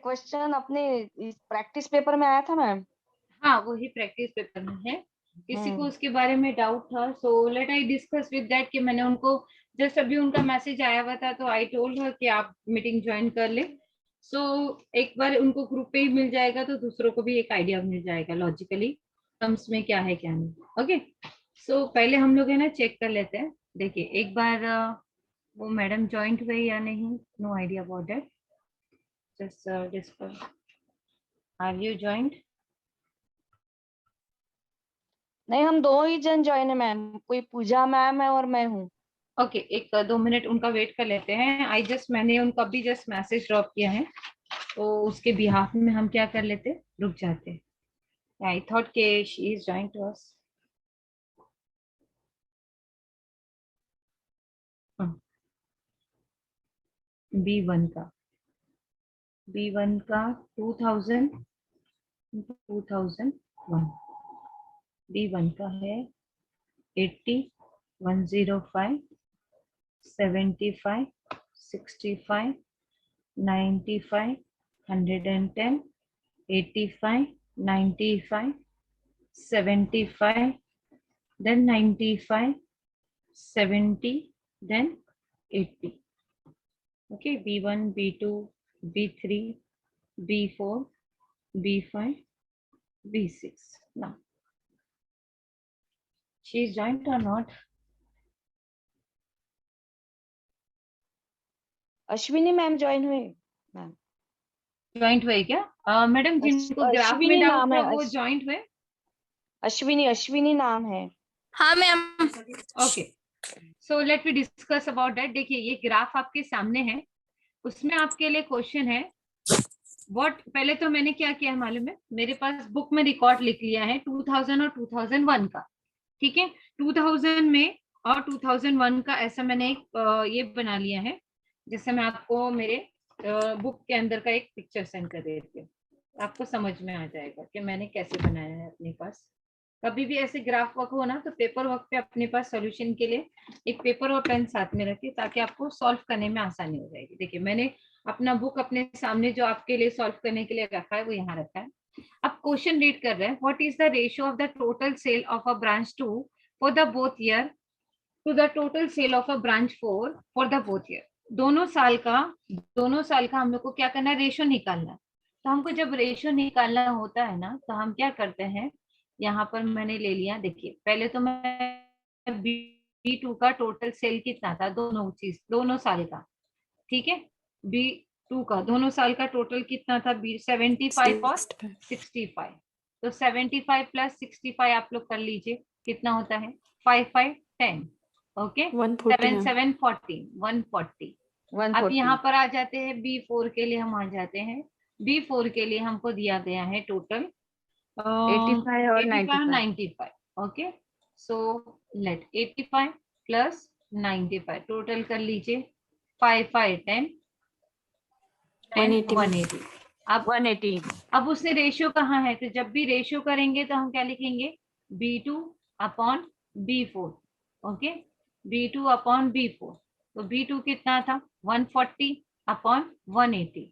Question अपने practice paper में आया था मैम। हाँ, वही प्रैक्टिस पेपर में है। किसी को उसके बारे में डाउट था, so let I discuss with that कि मैंने उनको जस्ट अभी उनका मैसेज आया हुआ था, तो आई टोल्ड हर कि आप मीटिंग ज्वाइन कर ले। सो एक बार उनको ग्रुप पे ही मिल जाएगा तो दूसरों को भी एक आइडिया मिल जाएगा लॉजिकली टर्म्स में क्या है क्या नहीं। ओके, सो पहले हम लोग है ना चेक कर लेते हैं। देखिए एक बार वो मैडम ज्वाइंट हुए या नहीं, no idea about that. Just discuss, are you joint? नहीं, हम दो ही जन ज्वाइन है मैम, कोई पूजा मैम है और मैं हूँ। ओके, एक 2 मिनट उनका वेट कर लेते हैं। मैंने उनका भी जस्ट मैसेज ड्रॉप किया है, तो उसके बिहाफ में हम क्या कर लेते, रुक जाते। आई थॉट के she is joining to us. B1 का, B1 का 2001, B1 का है 80, 105, 75, 65, 95, 110, 85, 95, 75, then 95, 70, then 80. Okay, B1, B2, B3, B4, B5, B6. Now, she is joined or not? Ashwini ma'am join हुए मैम। ज्वाइंट हुए क्या मैडम? जिनको ग्राफ में अश्विनी डाउट नाम था है, वो ज्वाइंट हुए? अश्विनी नाम है। हाँ ma'am. Okay, so let we discuss about that. देखिए ये ग्राफ आपके सामने है, उसमें आपके लिए क्वेश्चन है व्हाट। पहले तो मैंने क्या किया है मालूम है, मेरे पास बुक में रिकॉर्ड लिख लिया है 2000 और 2001 का। ठीक है, 2000 में और 2001 का ऐसा मैंने एक ये बना लिया है। जैसे मैं आपको मेरे बुक के अंदर का एक पिक्चर सेंड कर देती हूँ, आपको समझ में आ जाएगा कि मैंने कैसे बनाया है अपने पास। कभी भी ऐसे ग्राफ वर्क हो ना, तो पेपर वर्क पे अपने पास सॉल्यूशन के लिए एक पेपर और पेन साथ में रखिए, ताकि आपको सॉल्व करने में आसानी हो जाएगी। देखिए मैंने अपना बुक अपने सामने जो आपके लिए सॉल्व करने के लिए रखा है वो यहाँ रखा है। अब क्वेश्चन रीड कर रहे हैं, what is the ratio of the total sale of a branch 2 for the both year to the total sale of a branch 4 for the both year. दोनों साल का हम लोग को क्या करना है, रेशियो निकालना है। तो हमको जब रेशियो निकालना होता है ना, तो हम क्या करते हैं, यहाँ पर मैंने ले लिया। देखिए पहले तो मैं B2 का टोटल सेल कितना था, दोनों साल का। ठीक है, B2 का दोनों साल का टोटल कितना था, 75 और 65। तो 75 प्लस 65 आप लोग कर लीजिए, कितना होता है, 5 5 10। ओके, 7 7 14, 140। अब यहाँ पर आ जाते हैं B4 के लिए, हम आ जाते हैं B4 के लिए हमको दिया गया है टोटल 85 और 95। Okay, so late 85 plus 95 total कर लीजिए, 5 5 10 180। अब 180। अब उसने रेशियो कहाँ है, तो जब भी रेशियो करेंगे तो हम क्या लिखेंगे, B2 upon B4। Okay, B2 upon B4। तो B2 कितना था, 140 अपॉन 180।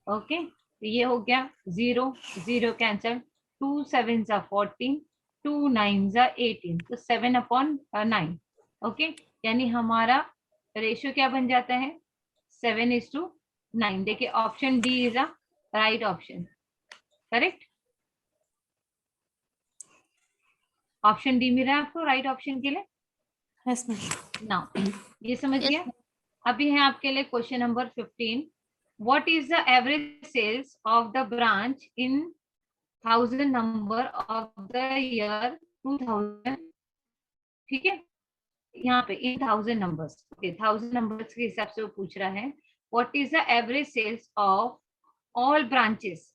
ओके, तो ये हो गया 0 0 कैंसल, 2 7 जा 14, 2 9 जा 18, तो 7 अपॉन 9। ओके, यानी हमारा रेशियो क्या बन जाता है, 7:9। देखिए option D is a right option, correct. Option D मिल रहा है आपको राइट ऑप्शन के लिए। Yes ma'am. नाउ ये समझ गया। अभी है आपके लिए question number 15। What is the average sales of the branch in 1000 number of the year 2000। ठीक है, यहाँ पे इन 1000 नंबर्स, 1000 नंबर्स के हिसाब से वो पूछ रहा है what is the average sales of all branches.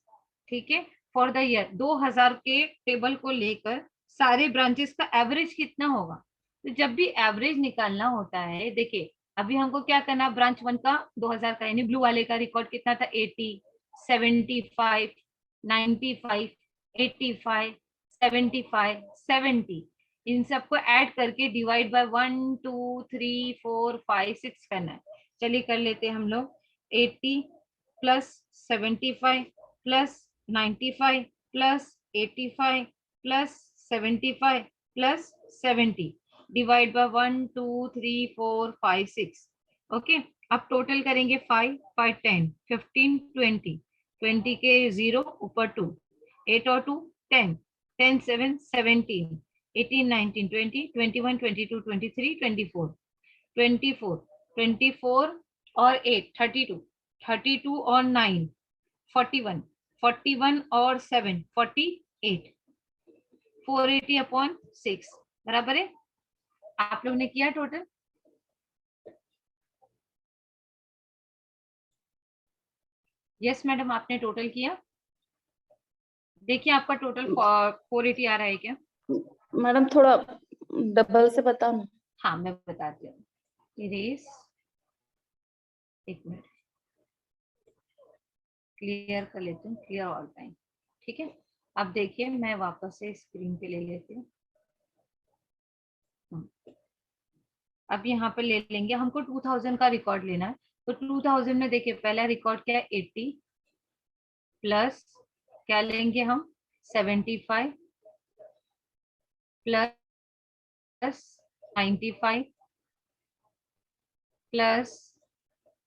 ठीक है, फॉर द ईयर 2000 के टेबल को लेकर सारे ब्रांचेस का एवरेज कितना होगा। तो जब भी एवरेज निकालना होता है, देखिए अभी हमको क्या करना, ब्रांच 1 का 2000 का यानी ब्लू वाले का रिकॉर्ड कितना था, 80, 75, 95, 85, 75, 70। इन सबको ऐड करके डिवाइड बाय 1 2 3 4 5 6 करना है। चलिए कर लेते हैं हम लोग। 80 plus 75 plus 95 plus 85 plus 75 plus 70 divide by 1 2 3 4 5 6। Okay, अब टोटल करेंगे 5 5 10 15 20 20 के 0 ऊपर 2 8 और 2 10 10 7 17 18 19 20 21 22 23 24 24 24 और 8 32 32 और 9 41 41 और 7 48 480 अपॉन 6 बराबर है। आप लोग ने किया टोटल? यस मैडम, आपने टोटल किया। देखिए आपका टोटल 480 आ रहा है क्या? मैडम थोड़ा डबल से बताओ। हाँ मैं बताती हूँ। इरेज, एक मिनट क्लियर कर लेती हूँ, क्लियर ऑल टाइम। ठीक है, अब देखिए मैं वापस से स्क्रीन पे ले लेती हूँ। अब यहाँ पे ले लेंगे, हमको 2000 का रिकॉर्ड लेना है। तो 2000 में देखिए पहला रिकॉर्ड क्या है 80 प्लस क्या लेंगे हम 75 plus 95 plus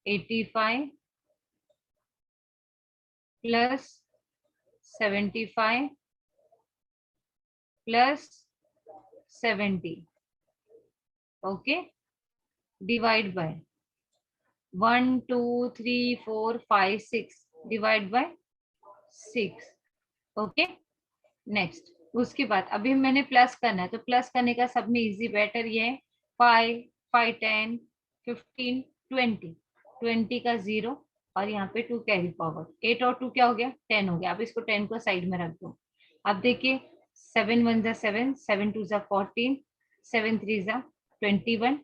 85 plus 75 plus 70 okay divide by 1 2 3 4 5 6 divide by 6 okay. Next उसके बाद अभी मैंने प्लस करना है, तो प्लस करने का सब में इजी बेटर ये है 5 5 10 15 20 20 का 0 और यहाँ पे 2 कैरी फॉरवर्ड 8 और 2 क्या हो गया 10 हो गया। अब इसको 10 को साइड में रख दो। अब देखिए 7 1 जा 7 7 2 जा 14 7 3 जा 21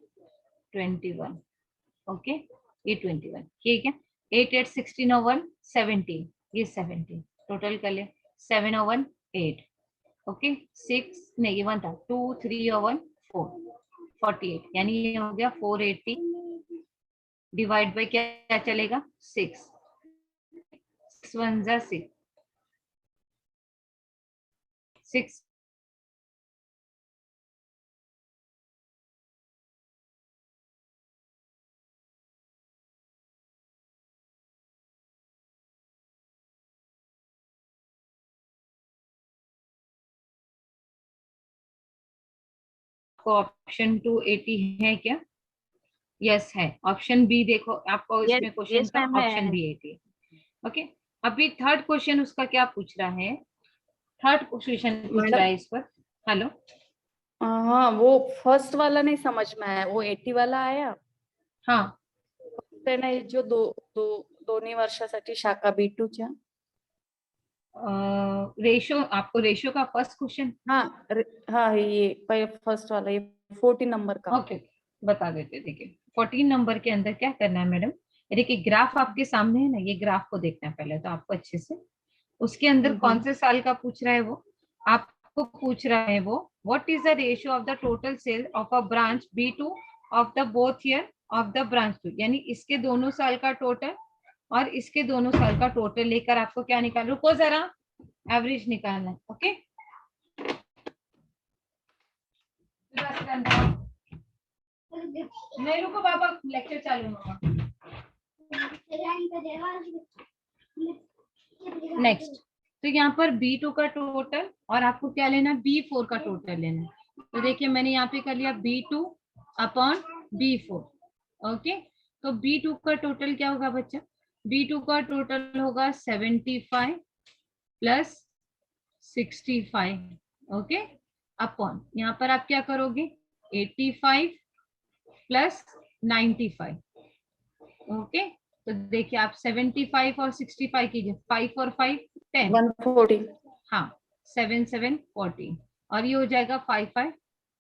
21 ओके ये 21 ठीक है। 8 8 16 और 1 17 ये 17 टोटल कर ले 7 और 1 8 ओके 6 नहीं ये 1 था 2 3 और 1 4 48 यानी ये हो गया 480 डिवाइड बाय क्या चलेगा 6 6 1 जा 6 6 ऑप्शन 280 है क्या? यस है। ऑप्शन बी देखो आपको इसमें क्वेश्चन का ऑप्शन बी 80 ओके। अभी थर्ड क्वेश्चन उसका क्या पूछ रहा है, थर्ड क्वेश्चन पूछ रहा है इस पर। हेलो हाँ वो फर्स्ट वाला नहीं समझ में आया, वो 80 वाला आया। हाँ नाही जो दोन्ही वर्षासाठी शाखा B2च्या रेशो, आपको रेशो का फर्स्ट क्वेश्चन हाँ ये फर्स्ट वाला ये 14 नंबर का। ओके बता देते। देखिए 14 नंबर के अंदर क्या करना है मैडम, देखिए ग्राफ आपके सामने है ना, ये ग्राफ को देखना है पहले तो आपको अच्छे से। उसके अंदर कौन से साल का पूछ रहा है वो आपको पूछ रहा है वो what is the ratio of the total sale of a branch B2 of the both year of the branch 2, यानी इसके दोनों साल का टोटल और इसके दोनों साल का टोटल लेकर आपको क्या निकाल, रुको जरा एवरेज निकालना है ओके। नहीं रुको बाबा लेक्चर चालू होगा। नेक्स्ट तो यहाँ पर B2 का टोटल और आपको क्या लेना है B4 का टोटल लेना है। तो देखिए मैंने यहाँ पे कर लिया B2 अपॉन B4 ओके। तो B2 का टोटल क्या होगा बच्चा, B2 का टोटल होगा 75 प्लस 65 ओके अपॉन यहाँ पर आप क्या करोगे 85 प्लस 95 ओके। तो देखिए आप 75 और 65 कीजिए 5 और 5 10 140 हाँ 7 7 14 और ये हो जाएगा 5 5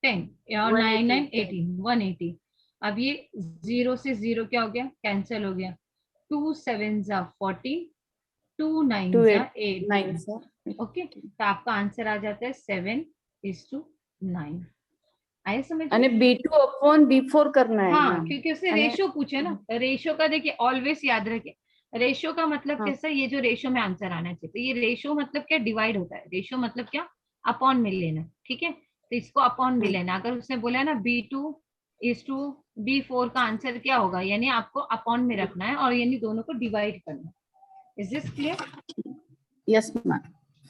10 और 9 9 18 180। अब ये 0 से 0 क्या हो गया कैंसिल हो गया 2 7 जा 14 2 9 जा 8 ओके। तो आपका आंसर आ जाता है 7:9 आए समझ आणि B2 अपॉन B4 करना है हाँ ना। क्योंकि उसने रेशो पूछे ना, रेशो का देखिए ऑलवेज याद रखे रेशो का मतलब हाँ। कैसा, ये जो रेशो में आंसर आना चाहिए, तो ये रेशो मतलब क्या, डिवाइड होता है। रेशो मतलब क्या, अपॉन में लेना, ठीक है। तो इसको अपॉन में लेना। अगर उसने बोला ना B2:B4 का आंसर क्या होगा, यानी आपको अपॉन में रखना है और यानी दोनों को डिवाइड करना है। Is this clear? Yes ma'am.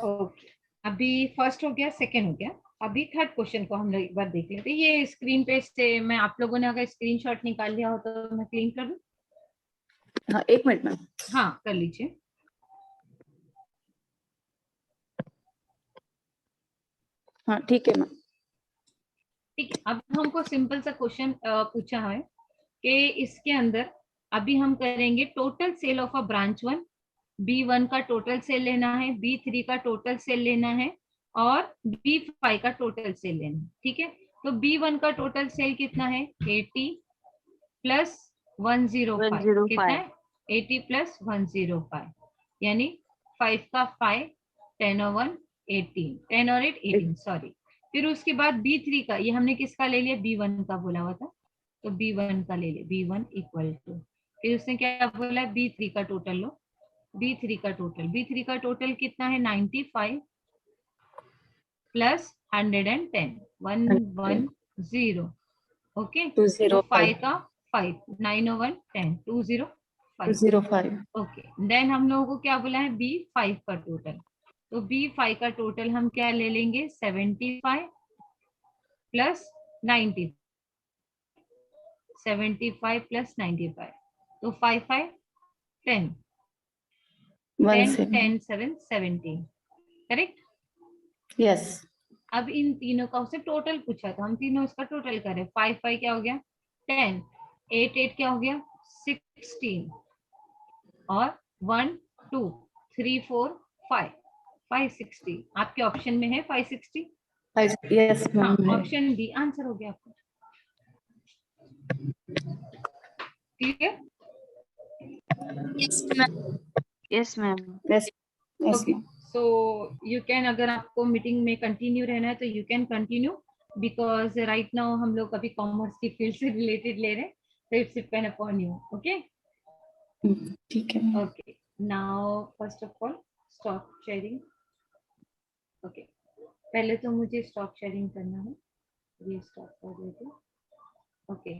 Okay, अभी फर्स्ट हो गया, सेकंड हो गया। अभी थर्ड क्वेश्चन को हम लोग एक बार देख लेते हैं। ये स्क्रीन पे से मैं, आप लोगों ने अगर स्क्रीनशॉट निकाल लिया हो तो मैं क्लीन कर दूं? हाँ, 1 मिनट मैम। हाँ, कर लीजिए। हाँ ठीक है मैम। ठीक है, अब हमको सिंपल सा क्वेश्चन पूछा है कि इसके अंदर अभी हम करेंगे total sale of a branch 1। B1 का टोटल सेल लेना है, B3 का टोटल सेल लेना है और B5 का टोटल सेल लेना है, ठीक है। तो B1 का टोटल सेल कितना है, 80 प्लस 105, कितना है, 80 प्लस 105, यानी 5 का 5, 10 और 1 18, 10 और 8 18, सॉरी। फिर उसके बाद B3 का, ये हमने किसका ले लिया, B1 का बोला हुआ था, तो B1 का ले लिया, B1 इक्वल टू, फिर उसने क्या बोला, B3 का टोटल लो। B3 का टोटल कितना है, 95 प्लस 110, 110, ओके। तो 5 205 का 5, 9 और 1 10, 205, 205 ओके। देन हम लोगों को क्या बोला है, B5 का टोटल। तो B5 का टोटल हम क्या ले लेंगे, 75 प्लस 90, 75 प्लस 95, तो 5 5 10, 10 10 7 17, करेक्ट। यस। अब इन तीनों का उससे टोटल पूछा था, हम तीनों इसका टोटल करें। 5 5 क्या हो गया, 10, 8 8 क्या हो गया, 16, और 1 2 3 4 5, 560। आपके ऑप्शन में है 560? यस हाँ, मैम। ऑप्शन डी आंसर हो गया आपका। Clear? Yes ma'am. Yes yes okay, ma'am. So you can, अगर आपको मीटिंग में कंटिन्यू रहना है तो you can continue, because right now हम लोग अभी कॉमर्स की फील्ड से रिलेटेड ले रहे हैं, तो it's depend upon you. Okay ठीक है। Okay, now first of all stop sharing. Okay, पहले तो मुझे स्टॉप शेयरिंग करना है, ये स्टॉप कर देते। ओके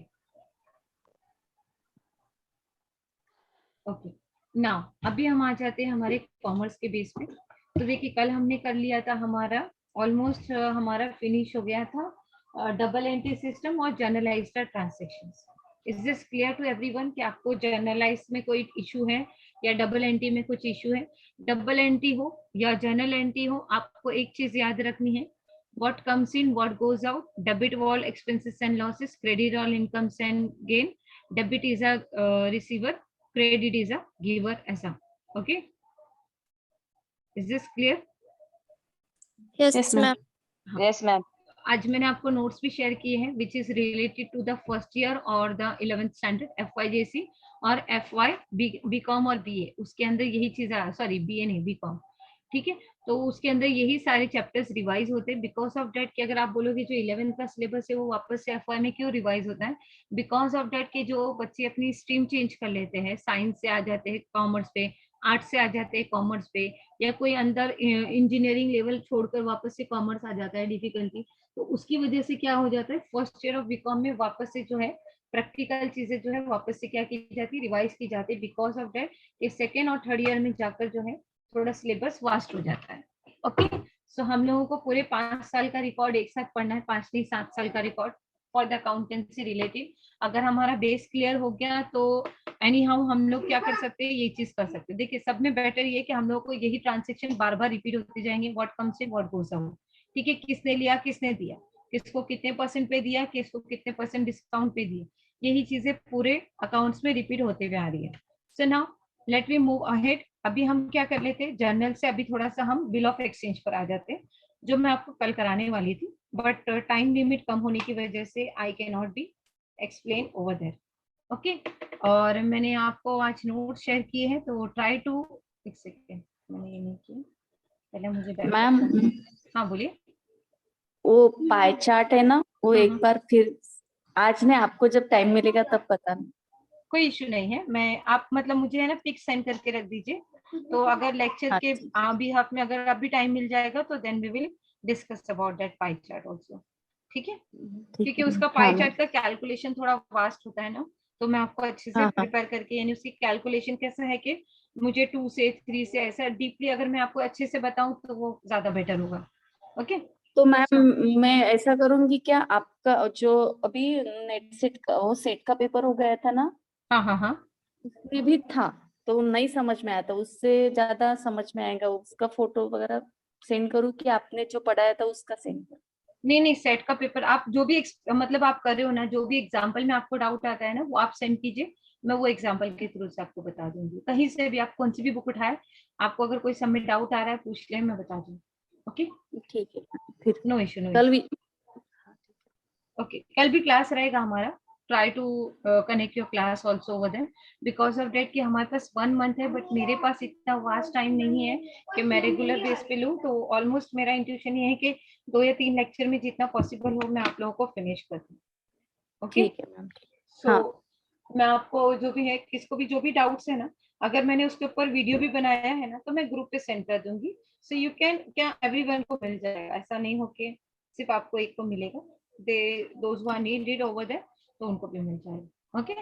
ओके, नाउ अभी हम आ जाते हैं हमारे कॉमर्स के बेस पे। तो देखिए, कल हमने कर लिया था, हमारा ऑलमोस्ट हमारा फिनिश हो गया था डबल एंट्री सिस्टम और journalised transactions. Is this clear to everyone कि आपको जर्नलाइज में कोई इशू है या डबल एंट्री में कुछ इशू है? डबल एंट्री हो या जर्नल एंट्री हो, आपको एक चीज याद रखनी है, what comes in, what goes out, debit all expenses and losses, credit all incomes and gain, debit is a receiver, credit is a giver, ऐसा। okay, is this clear? Yes, ma'am. Yes ma'am. आज मैंने आपको notes भी share किए हैं which is related to the first year और the 11th standard FYJC और FY B Com और BA, उसके अंदर यही चीज, सॉरी BA नहीं, बीकॉम, ठीक है। तो उसके अंदर यही सारे चैप्टर्स रिवाइज होते हैं, बिकॉज ऑफ डेट कि अगर आप बोलोगे जो 11th का सिलेबस है वो वापस से FY में क्यों रिवाइज होता है, बिकॉज ऑफ डेट के जो बच्चे अपनी स्ट्रीम चेंज कर लेते हैं, साइंस से आ जाते हैं कॉमर्स पे, आर्ट्स से आ जाते हैं कॉमर्स पे, या कोई अंदर इंजीनियरिंग लेवल छोड़कर वापस से कॉमर्स आ जाता है डिफिकल्टी, तो उसकी वजह से क्या हो जाता है, फर्स्ट ईयर ऑफ बीकॉम में वापस से जो है प्रैक्टिकल चीजें जो है वापस से क्या की जाती है, रिवाइज की जाती है, बिकॉज ऑफ दैट कि सेकेंड और थर्ड ईयर में जाकर जो है थोड़ा सिलेबस वास्ट हो जाता है। ओके, सो हम लोगों को पूरे 5 साल का रिकॉर्ड एक साथ पढ़ना है, 5 नहीं 7 साल का record for the accountancy related. अगर हमारा बेस क्लियर हो गया तो एनी हाउ हम लोग क्या कर सकते हैं, ये चीज कर सकते हैं। देखिए, सब में बेटर ये कि हम लोग को यही ट्रांजेक्शन बार बार रिपीट होते जाएंगे, what comes in what goes out, ठीक है, किसने लिया किसने दिया, किसको कितने % पे दिया, किसको कितने % डिस्काउंट पे दिया, यही चीजें पूरे अकाउंट्स में रिपीट होते हुए आ रही है। So now let we move ahead. अभी हम क्या कर लेते हैं, जर्नल से अभी थोड़ा सा हम बिल ऑफ एक्सचेंज पर आ जाते हैं, जो मैं आपको कल कराने वाली थी, बट टाइम लिमिट कम होने की वजह से I can not be explain over there. Okay, और मैंने आपको आज नोट शेयर किए हैं, तो ट्राई टू, एक सेकेंड, मैंने ये नहीं किया, पहले मुझे मैम, हाँ बोलिए। वो पाई चार्ट है ना, वो एक बार फिर आज नहीं, आपको जब टाइम मिलेगा तब बताना। कोई इश्यू नहीं है। मैं आप मतलब मुझे है ना पिक सेंड करके रख दीजिए, तो अगर लेक्चर के भी हाफ में अगर अभी टाइम मिल जाएगा तो then we will discuss about that pie chart also, ठीक है? क्योंकि उसका पाई चार्ट का कैलकुलेशन थोड़ा वास्ट होता है ना, तो मैं आपको अच्छे से प्रिपेयर करके, यानी उसकी कैलकुलेशन कैसा है कि मुझे 2 से 3 से ऐसा डीपली अगर मैं आपको अच्छे से बताऊं तो वो ज्यादा बेटर होगा। ओके, तो मैम मैं ऐसा करूंगी क्या, आपका जो अभी नेट सेट का वो सेट का पेपर हो गया था ना, हाँ हाँ हाँ, उसमें भी था तो नहीं समझ में आया था, उससे ज्यादा समझ में आएगा, उसका फोटो वगैरह सेंड करूँ कि आपने जो पढ़ाया था उसका सेंड करूँ? नहीं नहीं, सेट का पेपर आप जो भी मतलब आप कर रहे हो ना, जो भी एग्जाम्पल में आपको डाउट आता है ना वो आप सेंड कीजिए, मैं वो एग्जाम्पल के थ्रू से आपको बता दूंगी। कहीं से भी आप कौन सी भी बुक उठाए, आपको अगर कोई सब में डाउट आ रहा है पूछ ले, मैं बता दूंगी। ओके, ठीक है, फिर नो इशू नो कल इशू। भी। ओके, कल भी क्लास रहेगा हमारा, try to connect your class also over there, because of that कि हमारे पास 1 मंथ है, बट मेरे पास इतना वास्ट टाइम नहीं है कि मैं रेगुलर बेस पे लूँ। तो ऑलमोस्ट मेरा इंट्यूशन ये है कि 2 या 3 लेक्चर में जितना पॉसिबल हो मैं आप लोगों को फिनिश कर दूँ। ओके, ठीक है मैम। सो मैं आपको जो भी है, किसको भी जो भी डाउट्स है ना, अगर मैंने उसके ऊपर वीडियो भी बनाया है ना तो मैं ग्रुप पे सेंड कर दूंगी, सो यू कैन, क्या एवरीवन को मिल जाएगा, ऐसा नहीं हो कि सिर्फ आपको एक को मिलेगा, they those who are needed over there, तो उनको भी मिल जाएगा। Okay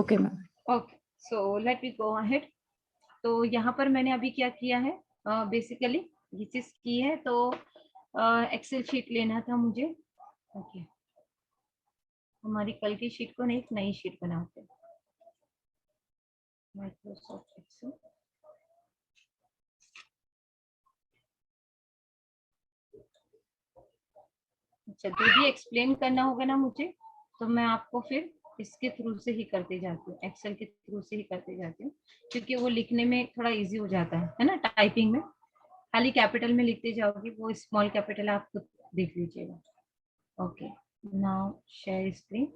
okay ma'am. Okay, so let me go ahead. तो यहाँ पर मैंने अभी क्या किया है, बेसिकली ये चीज की है, तो एक्सेल शीट लेना था मुझे। ओके, हमारी कल की शीट को नहीं, एक नई शीट बनाते हैं, माइक्रोसॉफ्ट एक्सेल। अच्छा, जो भी एक्सप्लेन करना होगा ना मुझे, तो मैं आपको फिर इसके थ्रू से ही करते जाती हूँ, एक्सेल के थ्रू से ही करते जाती हूँ, क्योंकि वो लिखने में थोड़ा इजी हो जाता है ना, टाइपिंग में खाली कैपिटल में लिखते जाओगे, वो स्मॉल कैपिटल आप खुद देख लीजिएगा। ओके, नाउ शेयर स्क्रीन,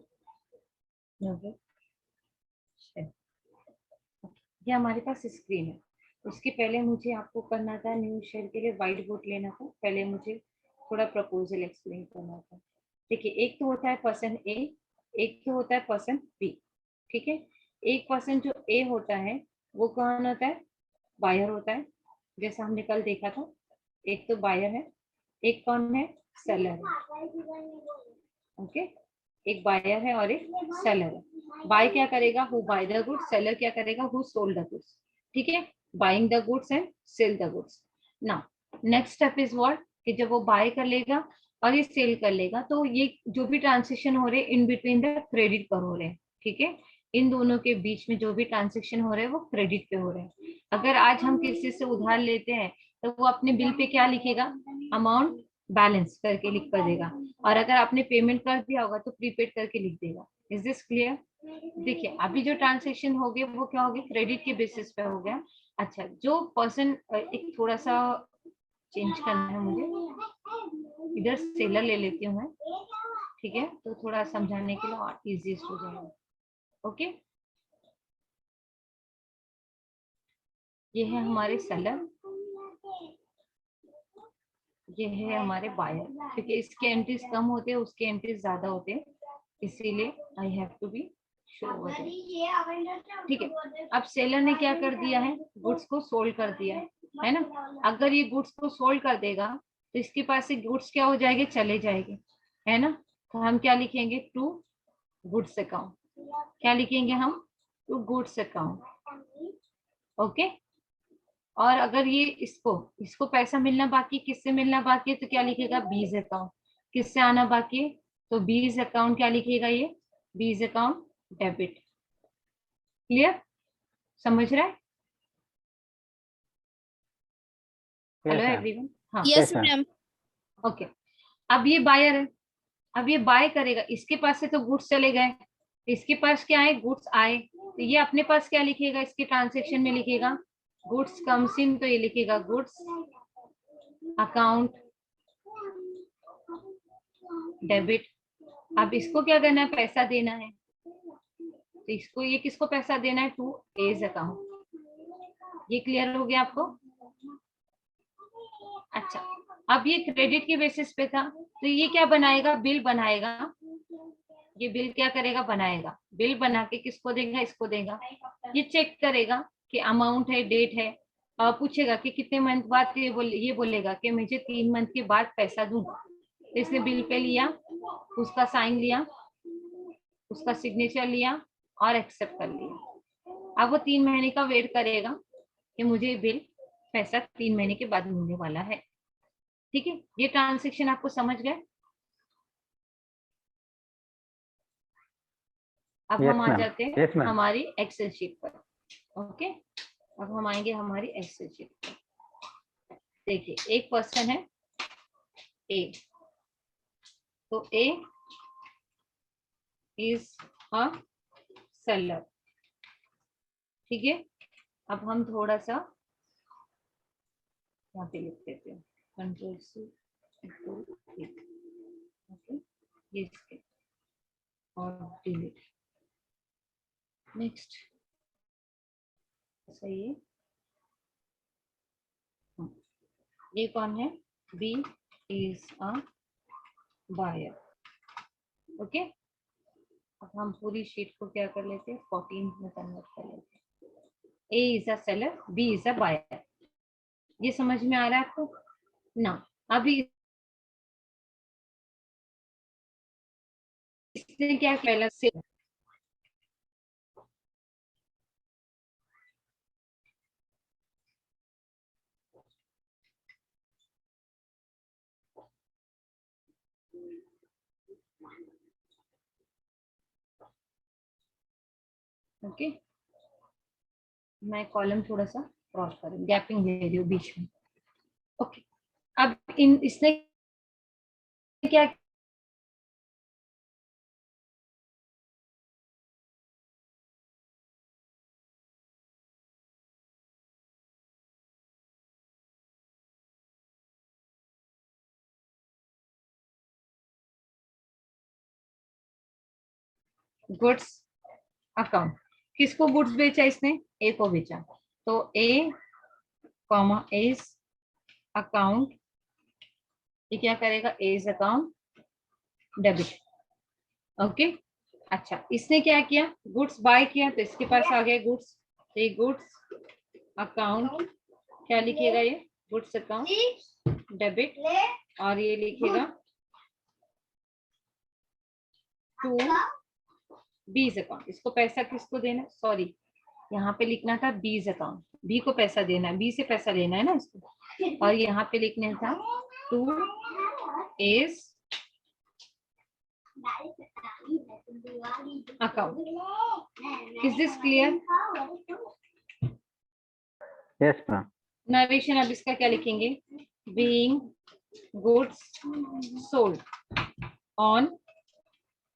ये हमारे पास स्क्रीन है। उसके पहले मुझे आपको करना था, न्यू शेयर के लिए व्हाइट बोर्ड लेना था, पहले मुझे थोड़ा प्रपोजल एक्सप्लेन करना था। देखिए, एक तो होता है पर्सन ए, एक तो होता है पर्सन बी, ठीक है? एक पर्सन जो ए होता है वो कौन होता है? बायर होता है, जैसा हमने कल देखा था। एक तो बायर है, एक कौन है? सेलर है। ओके, एक बायर है और एक सेलर है। बाय क्या करेगा? Who buy the goods. Seller क्या करेगा? Who sold the goods. ठीक है, buying the goods and sell the goods. Now next step is what, कि जब वो बाय कर लेगा और ये सेल कर लेगा, तो ये जो भी ट्रांजेक्शन हो रहे हैं इन बिटवीन द क्रेडिट पर हो रहे हैं, ठीक है? इन दोनों के बीच में जो भी ट्रांजेक्शन हो रहे हैं वो क्रेडिट पे हो रहे हैं। अगर आज हम किसी से उधार लेते हैं तो वो अपने बिल पे क्या लिखेगा? अमाउंट बैलेंस करके लिख कर देगा, और अगर आपने पेमेंट कर दिया होगा तो प्रीपेड करके लिख देगा। Is this clear? देखिए, अभी जो ट्रांजेक्शन हो गए वो क्या हो गए? क्रेडिट के बेसिस पे हो गया। अच्छा, जो पर्सन, एक थोड़ा सा चेंज करना है मुझे, इधर सेलर ले लेती हूँ मैं, ठीक है? तो थोड़ा समझाने के लिए और इजीएस्ट हो जाएगा। ओके, ये है हमारे सेलर, ये है हमारे बायर, क्योंकि इसके एंट्रीज कम होते हैं, उसके एंट्रीज ज्यादा होते हैं, इसीलिए I have to be sure. ठीक है, अब सेलर ने क्या कर दिया है? गुड्स को सोल्ड कर दिया है ना? अगर ये गुड्स को सोल्ड कर देगा तो इसके पास से गुड्स क्या हो जाएंगे? चले जाएंगे, है ना? तो हम क्या लिखेंगे? To goods account. क्या लिखेंगे हम? To goods account. ओके, और अगर ये इसको इसको पैसा मिलना बाकी, किससे मिलना बाकी है, तो क्या लिखेगा? बीज अकाउंट। किससे आना बाकी है? तो बीज अकाउंट क्या लिखेगा? ये बीज अकाउंट डेबिट। क्लियर? समझ रहा है? Hello everyone. हाँ, यस मैम। ओके। अब ये बायर है, अब ये बाय करेगा, इसके पास से तो गुड्स चले गए, इसके पास क्या है? गुड्स आए, तो ये अपने पास क्या लिखेगा? इसके ट्रांजेक्शन में लिखेगा गुड्स कम्स इन, तो ये लिखेगा गुड्स अकाउंट डेबिट। अब इसको क्या करना है? पैसा देना है, तो इसको, ये किसको पैसा देना है? To A's account. ये क्लियर हो गया आपको? अच्छा, अब ये क्रेडिट के बेसिस पे था, तो ये क्या बनाएगा? बिल बनाएगा। ये बिल क्या करेगा, बनाएगा। बिल बना के किसको देगा, इसको देगा। ये चेक करेगा कि अमाउंट है, डेट है, पूछेगा कि कितने मंथ बाद, ये बोलेगा कि मुझे 3 मंथ के बाद पैसा दूं। तो इसने बिल पे लिया, उसका साइन लिया, उसका सिग्नेचर लिया और एक्सेप्ट कर लिया। अब वो 3 महीने का वेट करेगा कि मुझे बिल पैसा 3 महीने के बाद मिलने वाला है। ठीक है, ये ट्रांजेक्शन आपको समझ गए। अब हम आ जाते हैं हमारी एक्सेल शीट पर। ओके, अब हम आएंगे हमारी एक्सेल शीट पर। देखिए, एक पर्सन है ए, तो ए इज अ सेलर। ठीक है, अब हम थोड़ा सा यहाँ पे लिख देते हैं, कंट्रोल सी, ओके, ये इसके और डिलीट। नेक्स्ट, सही है। ये कौन है, B is a buyer. Okay, अब हम पूरी शीट को क्या कर लेते हैं, 14 में कन्वर्ट कर लेते हैं। A is a seller, B is a buyer. ये समझ में आ रहा है आपको ना। अभी इसने क्या पहला से ओके, मैं कॉलम थोड़ा सा क्रॉस करूँ, गैपिंग ले रही हूँ बीच में। ओके, अब इसने क्या, गुड्स अकाउंट, किसको गुड्स बेचा इसने, ए को बेचा। तो ए कॉमा एज अकाउंट, ये क्या करेगा, एज अकाउंट डेबिट। ओके, अच्छा, इसने क्या किया, गुड्स बाय किया, तो इसके पास आ गए गुड्स। तो ये गुड्स अकाउंट क्या लिखेगा, ये गुड्स अकाउंट डेबिट, और ये लिखेगा टू बीज अकाउंट। इसको पैसा किसको देना, सॉरी यहाँ पे लिखना था बीज अकाउंट, बी को पैसा देना है, बी से पैसा लेना है ना इसको, और यहाँ पे लिखना था to A's account. Is this clear? Yes ma'am. Narration अब इसका क्या लिखेंगे, being goods sold on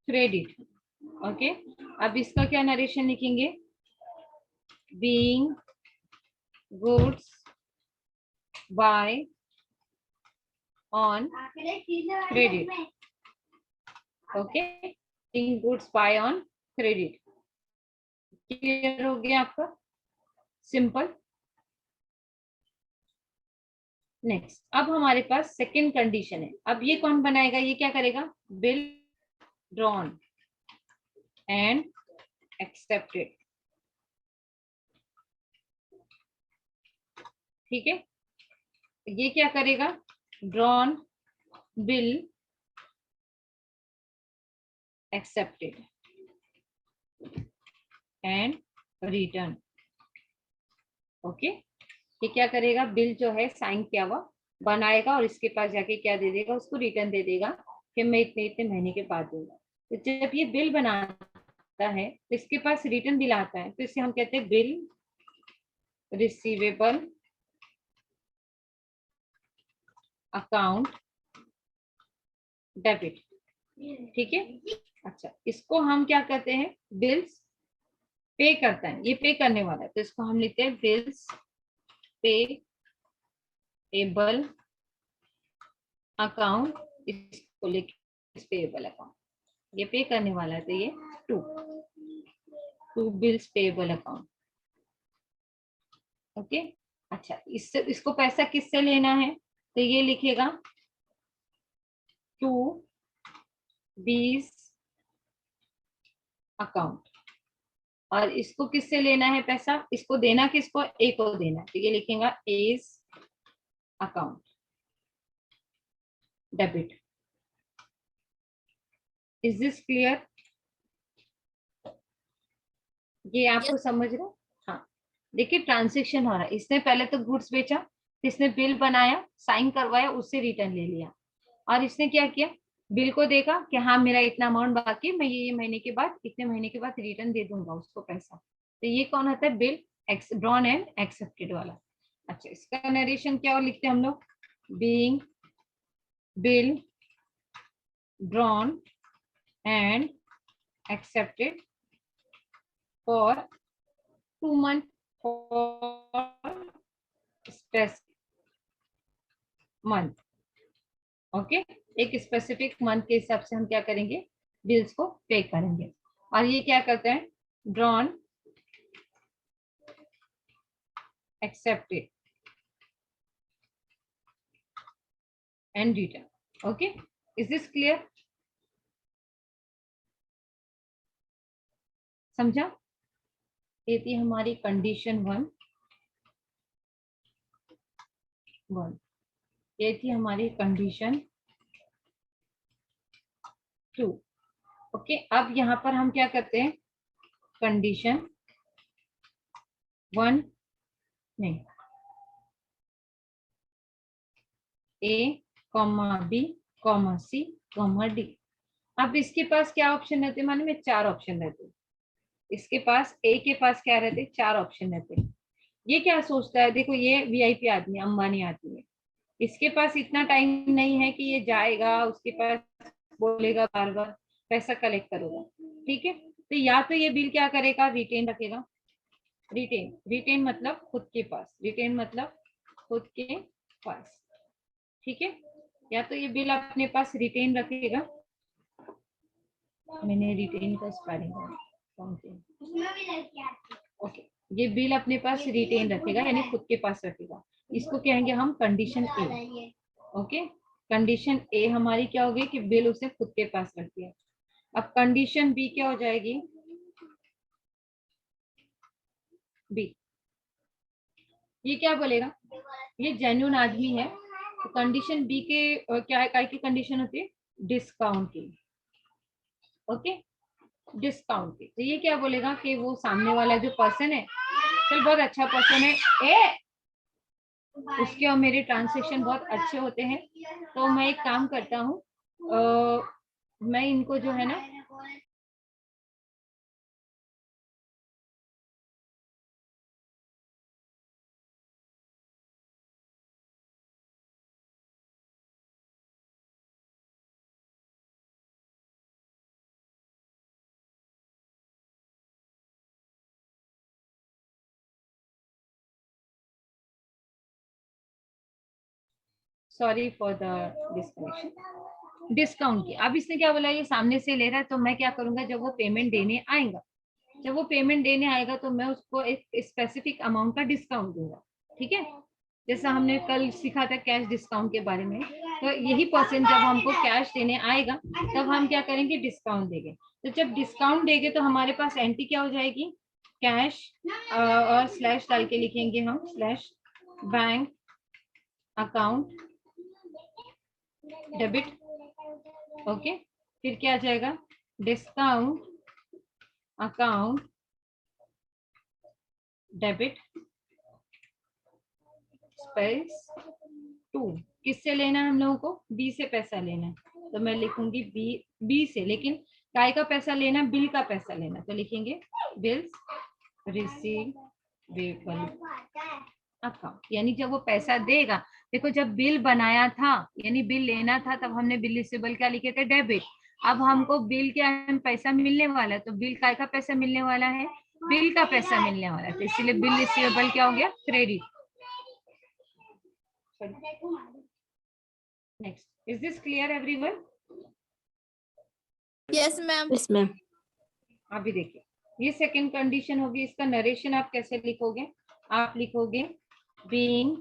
credit. Okay, अब इसका क्या नरेशन लिखेंगे, being goods buy on credit. Okay, being goods buy on credit. Clear हो गया आपका, सिंपल। नेक्स्ट, अब हमारे पास सेकंड कंडीशन है। अब ये कौन बनाएगा, ये क्या करेगा, बिल ड्रॉन एंड एक्सेप्टेड। ठीक है, ये क्या करेगा, drawn bill accepted and return. Okay, ये क्या करेगा, बिल जो है साइन किया हुआ बनाएगा और इसके पास जाके क्या दे देगा, उसको रिटर्न दे देगा कि मैं इतने इतने महीने के बाद दूंगा। तो जब ये बिल बनाता है तो इसके पास रिटर्न बिल आता है, तो इसे हम कहते हैं बिल रिसीवेबल अकाउंट डेबिट। ठीक है, अच्छा, इसको हम क्या कहते हैं, बिल्स पे करता है, ये पे करने वाला है, तो इसको हम लिखते हैं बिल्स पेएबल अकाउंट। इसको लिखे पेएबल अकाउंट, ये पे करने वाला है, तो ये to bills payable account. Okay, अच्छा, इसको पैसा किससे लेना है, तो ये लिखेगा टू बीस अकाउंट। और इसको किससे लेना है पैसा, इसको देना किसको, ए को देना है, तो ये लिखेगा A's account debit. Is this clear? ये आपको समझ रहे हो? हाँ, देखिए ट्रांजेक्शन हो रहा है, इसने पहले तो गुड्स बेचा, इसने बिल बनाया, साइन करवाया, उससे रिटर्न ले लिया, और इसने क्या किया, बिल को देखा कि हाँ मेरा इतना अमाउंट बाकी है, मैं ये महीने के बाद, इतने महीने के बाद रिटर्न दे दूंगा उसको पैसा। तो ये कौन होता है, बिल ड्रॉन एंड एक्सेप्टेड वाला। अच्छा, इसका नरेशन क्या लिखते हैं हम लोग, being bill drawn and accepted for 2 months for specific month। Okay, एक स्पेसिफिक मंथ के हिसाब से हम क्या करेंगे, बिल्स को पे करेंगे। और ये क्या करते हैं, drawn accepted and return. Okay, is this clear? समझा? ये थी हमारी कंडीशन 1, ये थी हमारी कंडीशन 2। ओके, अब यहाँ पर हम क्या करते हैं, कंडीशन 1 नहीं, ए comma B comma C comma D. अब इसके पास क्या ऑप्शन रहते हैं, माने में 4 ऑप्शन रहते, इसके पास ए के पास क्या रहते, 4 ऑप्शन रहते। ये क्या सोचता है, देखो ये वीआईपी आदमी, अंबानी आदमी है, इसके पास इतना टाइम नहीं है कि ये जाएगा उसके पास बोलेगा बार बार पैसा कलेक्ट करोगा, ठीक है। तो या तो ये बिल क्या करेगा, रिटेन रखेगा, रिटेन मतलब खुद के पास, रिटेन मतलब खुद के पास, ठीक है। या तो ये बिल अपने पास रिटेन रखेगा, मैंने रिटेन का स्पेलिंग ओके, ये बिल अपने पास रिटेन रखेगा यानी खुद के पास रखेगा, इसको कहेंगे हम कंडीशन ए। ओके, कंडीशन ए हमारी क्या होगी कि बिल उसने खुद के पास रख दिया। अब कंडीशन बी क्या हो जाएगी, बी ये क्या बोलेगा, ये जेन्युइन आदमी है, तो कंडीशन बी के क्या है, काय की कंडीशन होती है, डिस्काउंट की। ओके, डिस्काउंट की, तो ये क्या बोलेगा कि वो सामने वाला जो पर्सन है, चल बहुत अच्छा पर्सन है, उसके और मेरे ट्रांसैक्शन बहुत अच्छे होते हैं, तो मैं एक काम करता हूँ, मैं इनको जो है ना, sorry for the disconnection, discount की। अब इसने क्या बोला, ये सामने से ले रहा है, तो मैं क्या करूंगा, जब वो पेमेंट देने आएगा, जब वो पेमेंट देने आएगा तो मैं उसको एक स्पेसिफिक अमाउंट का डिस्काउंट दूंगा, ठीक है। जैसा हमने कल सीखा था कैश डिस्काउंट के बारे में, तो यही पर्सन जब हमको कैश देने आएगा तब हम क्या करेंगे, डिस्काउंट देंगे। तो जब डिस्काउंट देंगे तो हमारे पास एंट्री क्या हो जाएगी, कैश और स्लैश डाल के लिखेंगे हम, slash bank account debit. Okay, फिर क्या आ जाएगा, डिस्काउंट अकाउंट डेबिट स्पेस 2। किससे लेना है हम लोगों को, बी से पैसा लेना है, तो मैं लिखूंगी बी से, लेकिन काय का पैसा लेना, बिल का पैसा लेना, तो लिखेंगे बिल्स रिसीवेबल अकाउंट, यानी जब वो पैसा देगा, देखो जब बिल बनाया था यानी बिल लेना था, तब हमने बिल रिसीवेबल क्या लिखे थे, डेबिट। अब हमको बिल क्या है, पैसा मिलने वाला है, तो बिल काय का पैसा मिलने वाला है, बिल का पैसा मिलने वाला है, तो इसीलिए बिल रिसीवेबल क्या हो गया, credit. Next, is this clear everyone? Yes, ma'am. Yes, ma'am. अभी देखिए, ये सेकंड कंडीशन होगी, इसका नरेशन आप कैसे लिखोगे, आप लिखोगे being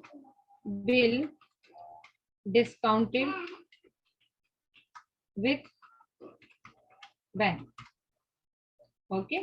bill discounted with bank. Okay,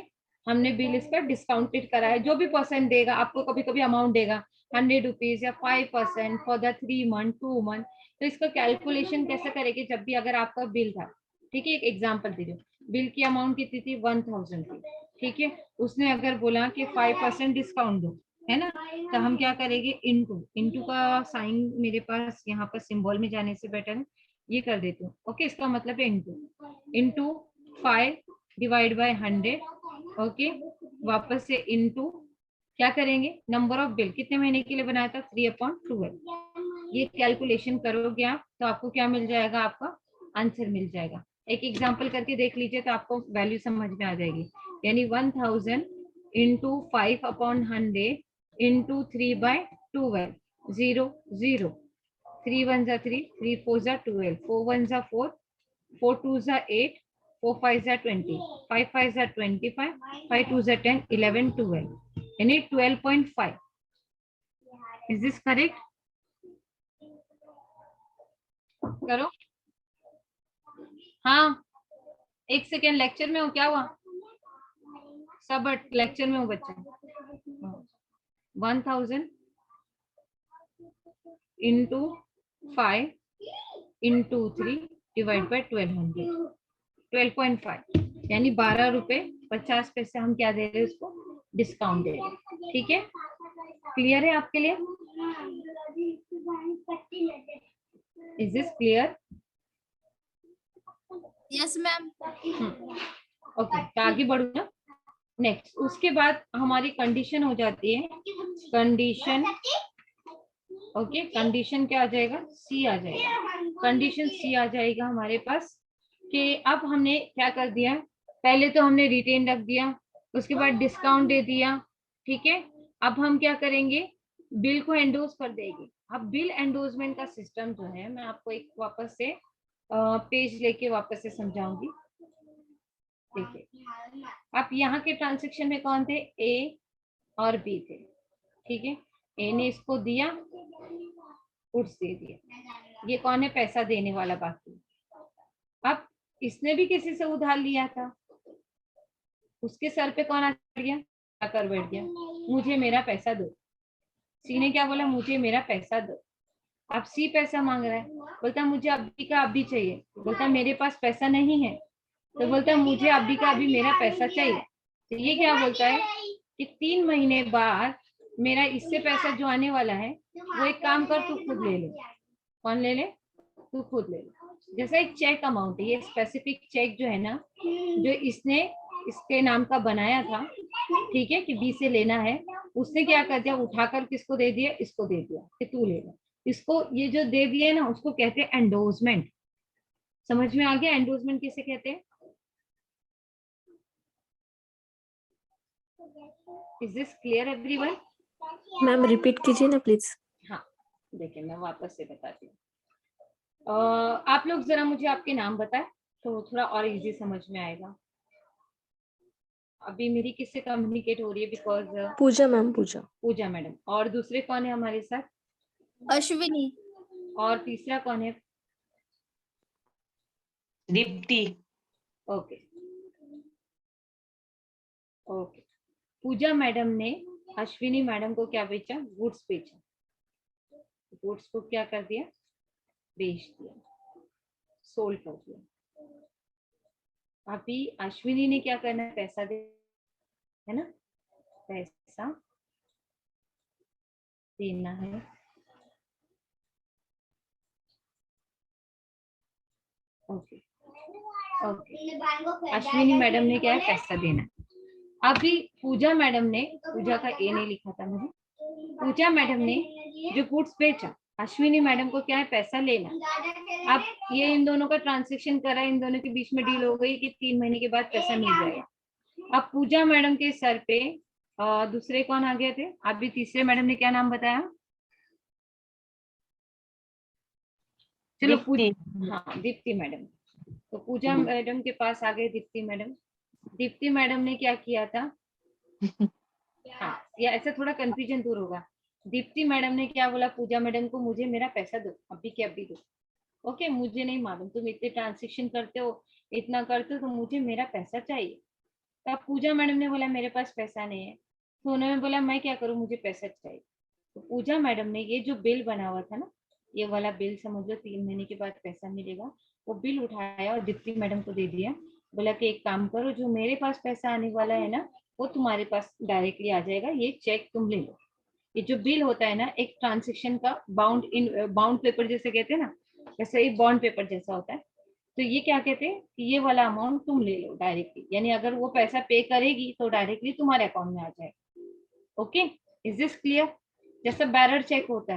हमने बिल इसका डिस्काउंटेड करा है, जो भी परसेंट देगा आपको, कभी कभी अमाउंट देगा 100 रुपीज या 5% फॉर द 3 मंथ 2 मंथ। तो इसका कैलकुलेशन कैसे करेंगे, जब भी अगर आपका बिल था, ठीक है, एक एग्जांपल दे दो, बिल की अमाउंट कितनी थी 1000 थी, ठीक है, उसने अगर बोला कि 5% डिस्काउंट दो, है ना, तो हम क्या करेंगे, इनटू, इनटू का साइन मेरे पास यहाँ पर सिंबल में जाने से बेटर है, ये कर देती हूँ। ओके, इसका मतलब है into, into 5 divide by 100। Okay, वापस से इनटू क्या करेंगे, नंबर ऑफ बिल कितने महीने के लिए बनाया था 3/12। ये कैलकुलेशन करोगे आप तो आपको क्या मिल जाएगा, आपका आंसर मिल जाएगा। एक एग्जांपल करके देख लीजिए तो आपको वैल्यू समझ में आ जाएगी। यानी 1000 इंटू 5/100 इंटू 3/12, 0 0, 3 1 जा 3, 3 4 जा 12, 4 1 जा 4, 4 2 जा 8, 4 5 जा 20, 5 5 जा 25, 5 2 जा 10, 11 12, यानी 12.5। Is this correct? करो। हाँ, एक सेकेंड, लेक्चर में हो, क्या हुआ? सब लेक्चर में हो बच्चे। 1000 इंटू 5 इंटू 3 डिवाइड बाय 1200, 12.5, यानी 12 रुपए 50 पैसे हम क्या दे रहे हैं, उसको डिस्काउंट दे रहे हैं। ठीक है, क्लियर है आपके लिए? Is this clear? Yes ma'am. Okay, तो आगे बढ़ू ना। नेक्स्ट, उसके बाद हमारी कंडीशन हो जाती है, कंडीशन, ओके, कंडीशन क्या आ जाएगा, सी आ जाएगा। कंडीशन सी आ जाएगा हमारे पास कि अब हमने क्या कर दिया, पहले तो हमने रिटेन रख दिया, उसके बाद डिस्काउंट दे दिया, ठीक है। अब हम क्या करेंगे, बिल को एंडोज कर देंगे। अब बिल एंडोजमेंट का सिस्टम जो है, मैं आपको एक वापस से पेज लेके वापस से समझाऊंगी। देखिए, आप यहाँ के ट्रांजेक्शन में कौन थे, ए और बी थे, ठीक है। ए ने इसको दिया, गुड्स दे दिया, ये कौन है, पैसा देने वाला बाकी। अब इसने भी किसी से उधार लिया था, उसके सर पे कौन आ गया, आकर बैठ गया, मुझे मेरा पैसा दो। सी ने क्या बोला, मुझे मेरा पैसा दो। अब सी पैसा मांग रहा है, बोलता मुझे अभी का अभी चाहिए, बोलता मेरे पास पैसा नहीं है, तो बोलता मुझे अभी का अभी मेरा पैसा चाहिए। तो ये क्या बोलता है कि 3 महीने बाद मेरा इससे पैसा जो आने वाला है, वो एक काम कर, तू खुद ले ले। कौन ले ले, तू खुद ले ले। जैसा एक चेक अमाउंट है, ये स्पेसिफिक चेक जो है ना, जो इसने इसके नाम का बनाया था, ठीक है, कि बी से लेना है, उसने क्या कर दिया, उठाकर किसको दे दिया, इसको दे दिया कि तू ले ले। इसको ये जो दे दिए ना, उसको कहते हैं एंडोर्समेंट। समझ में आ गया एंडोर्समेंट किसे कहते हैं? Is this clear everyone? Ma'am repeat कीजिए ना प्लीज। हाँ, देखिए मैं वापस से बताती हूँ। आप लोग जरा मुझे आपके नाम बताएं तो थोड़ा और इजी समझ में आएगा। अभी मेरी किससे कम्युनिकेट हो रही है, because Pooja ma'am, Pooja. Pooja madam. और दूसरे कौन है हमारे साथ? अश्विनी। और तीसरा कौन है? Deepti. Okay okay. Puja madam ने अश्विनी मैडम को क्या बेचा, गुड्स बेचा। गुड्स को क्या कर दिया, बेच दिया, सोल्ड कर दिया। अभी अश्विनी ने क्या करना है, पैसा दे, है ना, पैसा देना है। ओके ओके, अश्विनी मैडम ने क्या है, पैसा देना है। अभी पूजा मैडम ने, पूजा का ए नहीं लिखा था मुझे, पूजा मैडम ने जो गुड्स बेचा, अश्विनी मैडम को क्या है, पैसा लेना। अब ये इन दोनों का ट्रांजेक्शन करा, इन दोनों के बीच में डील हो गई कि 3 महीने के बाद पैसा मिल जाएगा। अब पूजा मैडम के सर पे दूसरे कौन आ गए थे, अभी तीसरे मैडम ने क्या नाम बताया, चलो हाँ, दीप्ति मैडम। तो पूजा मैडम के पास आ गए दीप्ति मैडम। दीप्ति मैडम ने क्या किया था, हाँ, या ऐसा थोड़ा कंफ्यूजन दूर होगा। दीप्ति मैडम ने क्या बोला पूजा मैडम को, मुझे मेरा पैसा दो, अभी के अभी दो। ओके, मुझे नहीं मालूम, तुम इतने ट्रांजेक्शन करते हो, इतना करते हो, तो मुझे मेरा पैसा चाहिए। तब पूजा मैडम ने बोला मेरे पास पैसा नहीं है, तो उन्होंने बोला मैं क्या करूँ, मुझे पैसा चाहिए। तो पूजा मैडम ने ये जो बिल बना हुआ था ना, ये वाला बिल समझ लो 3 महीने के बाद पैसा मिलेगा, वो बिल उठाया और दीप्ति मैडम को दे दिया। बोला कि एक काम करो, जो मेरे पास पैसा आने वाला है ना वो तुम्हारे पास डायरेक्टली आ जाएगा, ये चेक तुम ले लो। ये जो बिल होता है ना एक ट्रांजेक्शन का बाउंड पेपर जैसे कहते हैं ना, वैसे एक बॉन्ड पेपर जैसा होता है। तो ये क्या कहते हैं कि ये वाला अमाउंट तुम ले लो डायरेक्टली, यानी अगर वो पैसा पे करेगी तो डायरेक्टली तुम्हारे अकाउंट में आ जाएगा। Okay, is this clear? जैसे बैरर चेक होता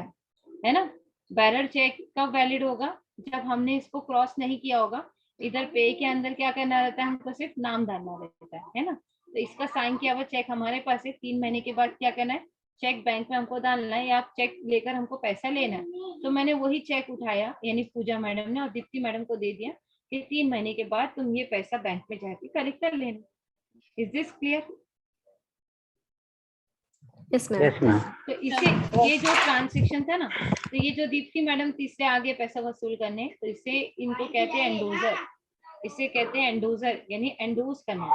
है ना, बैरर चेक कब वैलिड होगा, जब हमने इसको क्रॉस नहीं किया होगा। इधर पे के अंदर क्या करना रहता है, हमको सिर्फ नाम डालना रहता है ना। तो इसका साइन किया हुआ चेक हमारे पास है, 3 महीने के बाद क्या करना है, चेक बैंक में हमको डालना है या आप चेक लेकर हमको पैसा लेना है। तो मैंने वही चेक उठाया, यानी पूजा मैडम ने, और दीप्ति मैडम को दे दिया कि 3 महीने के बाद तुम ये पैसा बैंक में जाके कलेक्ट कर लेना। Is this clear? Yes ma'am. Yes ma'am. तो इसे ये जो ट्रांजेक्शन था ना, तो ये जो दीप्ति मैडम तीसरे आगे पैसा वसूल करने, तो इसे इनको कहते हैं एंडोजर। इसे कहते हैं एंडोजर, यानी एंडोज करना।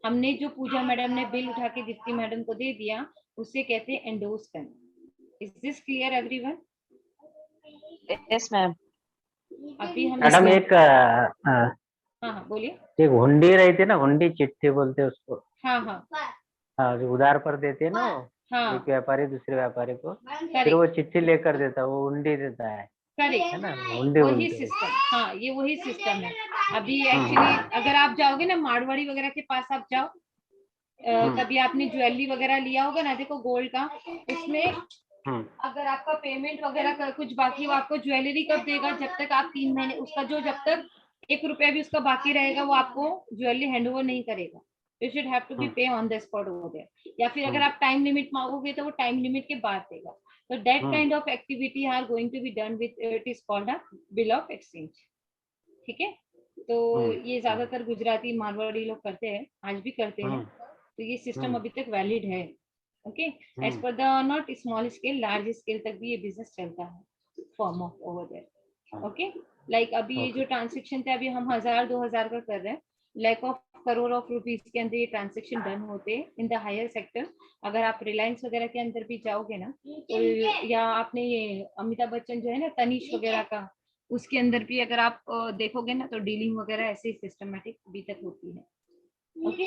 हमने जो पूजा मैडम ने बिल उठा के दीप्ति मैडम को दे दिया, उसे कहते हैं एंडोज करना। Is this clear everyone? Yes ma'am. अभी हम मैडम एक हाँ बोलिए। एक हुंडी रहती है ना, हुंडी चिट्ठी बोलते हैं उसको। हाँ हाँ हाँ, जो उधार पर देते हैं ना वो, हाँ, एक व्यापारी दूसरे व्यापारी को, फिर करेक्ट वो चिट्ठी लेकर देता है, वो हुंडी देता है करेक्ट, ना, हुंडी वही बोलते हैं। सिस्टम। हाँ, ये वही सिस्टम है। अभी एक्चुअली अगर आप जाओगे ना मारवाड़ी वगैरह के पास, आप जाओ, कभी आपने ज्वेलरी वगैरह लिया होगा ना, देखो गोल्ड का, उसमें अगर आपका पेमेंट वगैरह का कुछ बाकी हो, आपको ज्वेलरी कब देगा, जब तक आप 3 महीने उसका जो, जब तक 1 रुपया भी उसका बाकी रहेगा, वो आपको ज्वेलरी हैंडओवर नहीं करेगा। You should have to be pay on the spot over there. या फिर अगर आप टाइम लिमिट मांगोगे तो वो टाइम लिमिट के बाद देगा। तो that kind of activity are going to be done with, it is called a bill of exchange. ठीक है, तो ये ज्यादातर गुजराती मारवाड़ी लोग करते हैं, आज भी करते हैं। तो ये सिस्टम अभी तक वैलिड है। Okay, as per the not small scale, large scale तक भी ये बिजनेस चलता है form of over there. Okay, like अभी ये जो ट्रांजेक्शन थे, अभी हम 1000-2000 का कर रहे हैं, like of crore of rupees के अंदर ये ट्रांजेक्शन डन होते हैं इन द हायर सेक्टर। अगर आप रिलायंस वगैरह के अंदर भी जाओगे ना, तो या आपने ये अमिताभ बच्चन जो है ना, तनिष वगैरह का, उसके अंदर भी अगर आप देखोगे ना, तो डीलिंग वगैरह ऐसे ही सिस्टमेटिक अभी तक होती है। ओके,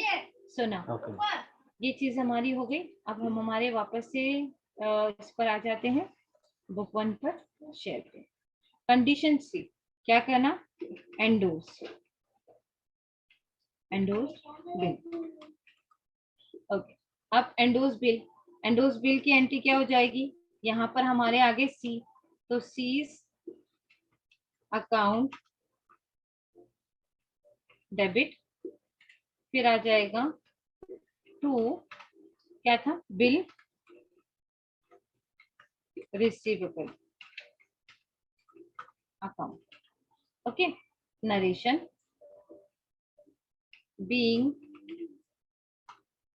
सुना, ये चीज हमारी हो गई। अब हम हमारे वापस से इस पर आ जाते हैं, बुक 1 पर शेयर पे। कंडीशन सी, क्या करना, एंडोर्स बिल। ओके, अब एंडोर्स बिल की एंट्री क्या हो जाएगी, यहाँ पर हमारे आगे सी, तो सीज अकाउंट डेबिट, फिर आ जाएगा टू, क्या था, bill receivable account. Okay, narration being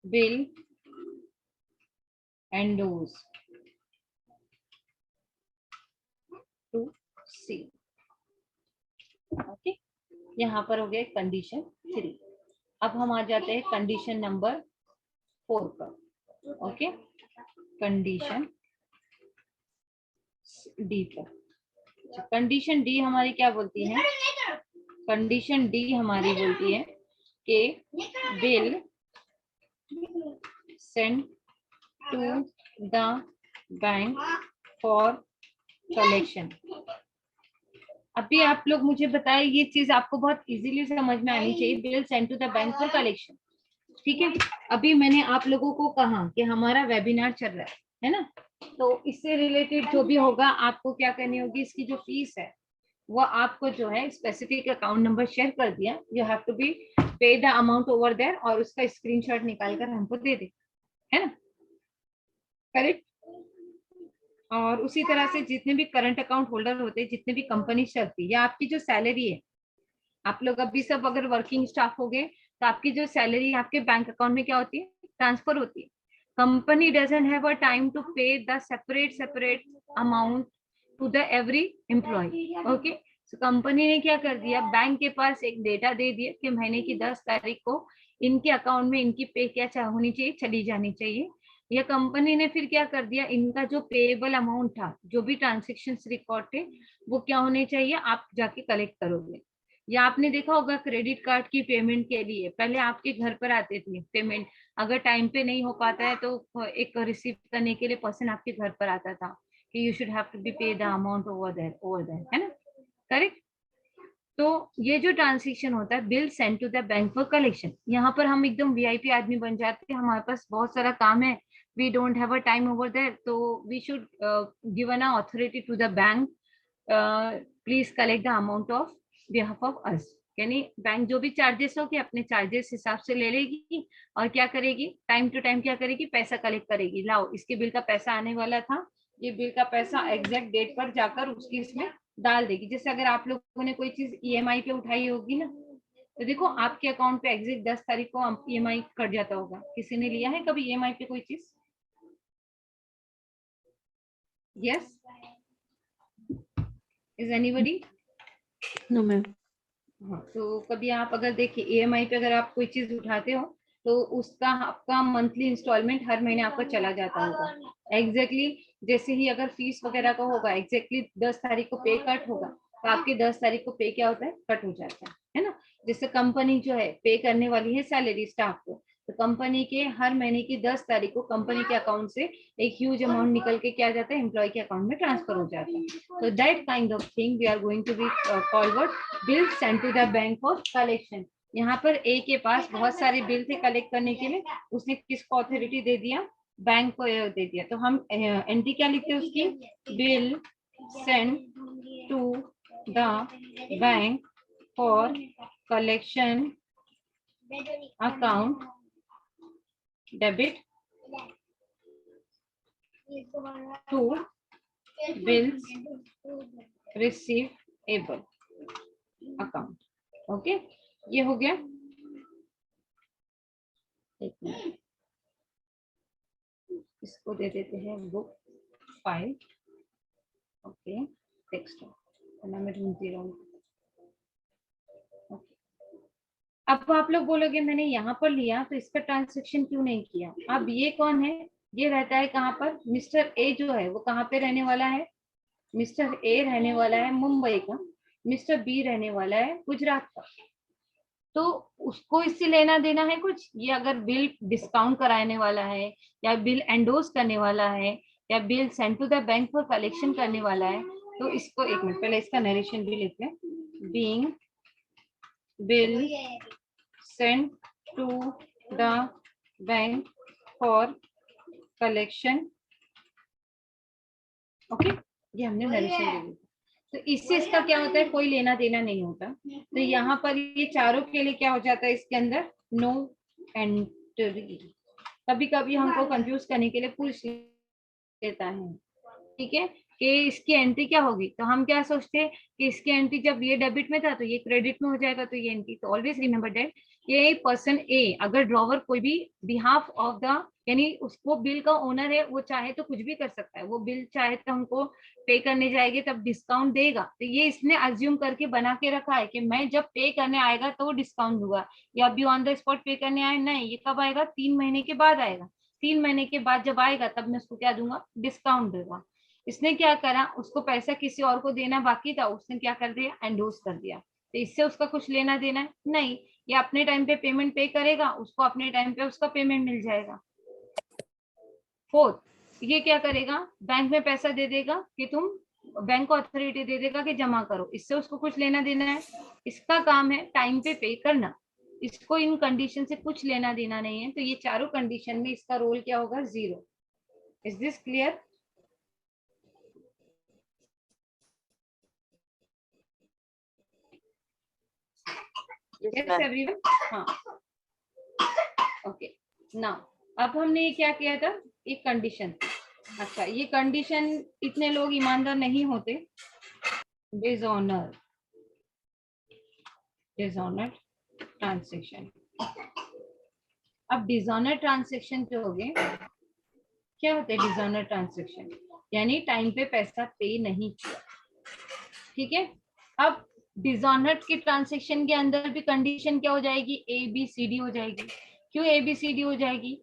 bill endorse to C. Okay, यहाँ पर हो गया कंडीशन 3। अब हम आ जाते हैं कंडीशन नंबर 4 पर। ओके, कंडीशन डी पर। कंडीशन डी हमारी क्या बोलती है, कंडीशन डी हमारी बोलती है कि bill send to the bank for collection. अभी आप लोग मुझे बताएं, ये चीज आपको बहुत इजीली समझ में आनी चाहिए, bill send to the bank for collection. ठीक है, अभी मैंने आप लोगों को कहा कि हमारा वेबिनार चल रहा है ना, तो इससे रिलेटेड जो भी होगा आपको क्या करनी होगी, इसकी जो फीस है वो आपको जो है स्पेसिफिक अकाउंट नंबर शेयर कर दिया, you have to be pay the amount over there, और उसका स्क्रीनशॉट निकाल कर हमको दे दे, है ना, करेक्ट। और उसी तरह से जितने भी करंट अकाउंट होल्डर होते हैं, जितने भी कंपनी चलती है, या आपकी जो सैलरी है, आप लोग अभी सब अगर वर्किंग स्टाफ हो गए, तो आपकी जो सैलरी आपके बैंक अकाउंट में क्या होती है, ट्रांसफर होती है। Company doesn't have a time to pay the separate amount to the every employee. Okay, company ने क्या कर दिया, बैंक के पास एक डेटा दे दिया कि महीने की 10 तारीख को इनके अकाउंट में इनकी पे क्या होनी चाहिए, चली जानी चाहिए। या कंपनी ने फिर क्या कर दिया, इनका जो पेएबल अमाउंट था, जो भी ट्रांजेक्शन रिकॉर्ड थे, वो क्या होने चाहिए, आप जाके कलेक्ट करोगे। या आपने देखा होगा क्रेडिट कार्ड की पेमेंट के लिए पहले आपके घर पर आते थे पेमेंट, अगर टाइम पे नहीं हो पाता है तो एक रिसीव करने के लिए पर्सन आपके घर पर आता था कि you should have to be pay the amount over there, है ना, करेक्ट। तो ये जो ट्रांजेक्शन होता है bill send to the bank for collection, यहाँ पर हम एकदम वीआईपी आदमी बन जाते हैं, हमारे पास बहुत सारा काम है, we don't have a time over there, तो we should given a authority to the bank, please collect the amount of behalf of us. यानी बैंक जो भी चार्जेस हो कि अपने चार्जेस हिसाब से ले लेगी और क्या करेगी, टाइम टू टाइम क्या करेगी, पैसा कलेक्ट करेगी, लाओ इसके बिल का पैसा आने वाला था, ये बिल का पैसा एग्जैक्ट डेट पर जाकर उसकी इसमें डाल देगी। जैसे अगर आप लोगों ने कोई चीज ईएमआई पे उठाई होगी ना, तो देखो आपके अकाउंट पे एग्जैक्ट 10 तारीख को ईएमआई कट जाता होगा। किसी ने लिया है कभी ईएमआई पे कोई चीज? Yes, is anybody? No ma'am. हाँ, तो कभी आप अगर देखिए ईएमआई पे अगर आप कोई चीज उठाते हो तो उसका आपका मंथली इंस्टॉलमेंट हर महीने आपका चला जाता होगा एग्जैक्टली। जैसे ही अगर फीस वगैरह का होगा एग्जैक्टली 10 तारीख को पे कट होगा, तो आपके 10 तारीख को पे क्या होता है, कट हो जाता है ना। जैसे कंपनी जो है पे करने वाली है सैलरी स्टाफ को, तो कंपनी के हर महीने की 10 तारीख को कंपनी के अकाउंट से एक ह्यूज अमाउंट निकल के क्या जाता है, एम्प्लॉय के अकाउंट में ट्रांसफर हो जाता है। तो that kind of thing we are going to be forward bill send to the bank for collection. यहाँ पर ए के पास बहुत सारे बिल थे कलेक्ट करने के लिए, उसने किसको अथॉरिटी दे दिया, बैंक को दे दिया। तो हम एंट्री क्या लिखते हैं उसकी, bill send to the bank for collection account debit to bills receivable account. Okay, ये हो गया। एक मिनट, इसको दे देते हैं बुक फाइल। ओके, टेक्स्ट मैं ढूंढती रहूँ। अब आप लोग बोलोगे मैंने यहाँ पर लिया तो इसका ट्रांजैक्शन क्यों नहीं किया। अब ये कौन है, ये रहता है कहाँ पर, मिस्टर ए जो है वो कहाँ पे रहने वाला है, मिस्टर ए रहने वाला है मुंबई का, मिस्टर बी रहने वाला है गुजरात का। तो उसको इससे लेना देना है कुछ, ये अगर बिल डिस्काउंट कराने वाला है या बिल एंडोर्स करने वाला है या bill send to the bank for collection करने वाला है, तो इसको एक मिनट पहले इसका नरेशन भी लिखते हैं, being bill send to the bank for collection. Okay, ये हमने नरेशन दे दिया। तो इससे इसका क्या होता है, कोई लेना देना नहीं होता। तो यहाँ पर ये चारों के लिए क्या हो जाता है, इसके अंदर नो एंट्री। कभी कभी हमको कंफ्यूज करने के लिए पूछ लेता है, ठीक है, कि इसकी एंट्री क्या होगी। तो हम क्या सोचते हैं कि इसकी एंट्री जब ये डेबिट में था तो ये क्रेडिट में हो जाएगा, तो ये एंट्री। तो ऑलवेज रिमेंबर दैट ये पर्सन ए अगर ड्रॉवर कोई भी बिहाफ ऑफ द, यानी उसको बिल का ओनर है, वो चाहे तो कुछ भी कर सकता है, वो बिल चाहे तो हमको पे करने जाएंगे तब डिस्काउंट देगा। तो ये इसने अज्यूम करके बना के रखा है कि मैं जब पे करने आएगा तो डिस्काउंट दूंगा, या अभी ऑन द स्पॉट पे करने आए, नहीं, ये कब आएगा, 3 महीने के बाद आएगा। 3 महीने के बाद जब आएगा तब मैं उसको क्या दूंगा, डिस्काउंट दूंगा। इसने क्या करा, उसको पैसा किसी और को देना बाकी था, उसने क्या कर दिया, एंडोर्स कर दिया। तो इससे उसका कुछ लेना देना है नहीं, ये अपने टाइम पे पेमेंट पे करेगा, उसको अपने टाइम पे उसका पेमेंट मिल जाएगा। फोर्थ, ये क्या करेगा, बैंक में पैसा दे देगा कि तुम, बैंक को अथॉरिटी दे देगा कि जमा करो, इससे उसको कुछ लेना देना है। इसका काम है टाइम पे करना, इसको इन कंडीशन से कुछ लेना देना नहीं है। तो ये चारों कंडीशन में इसका रोल क्या होगा, 0। Is this clear? Yes, everyone? हाँ, ओके। नाउ अब हमने ये क्या किया था, एक कंडीशन। अच्छा, ये कंडीशन इतने लोग ईमानदार नहीं होते, डिसऑनर ट्रांजैक्शन। अब डिसऑनर ट्रांजैक्शन जो हो गए, क्या होते हैं डिसऑनर ट्रांजैक्शन, यानी टाइम पे पैसा पे नहीं किया, ठीक है। अब डिसऑनर्ड की ट्रांजेक्शन के अंदर भी कंडीशन क्या हो जाएगी, ABCD हो जाएगी। क्यों ABCD हो जाएगी?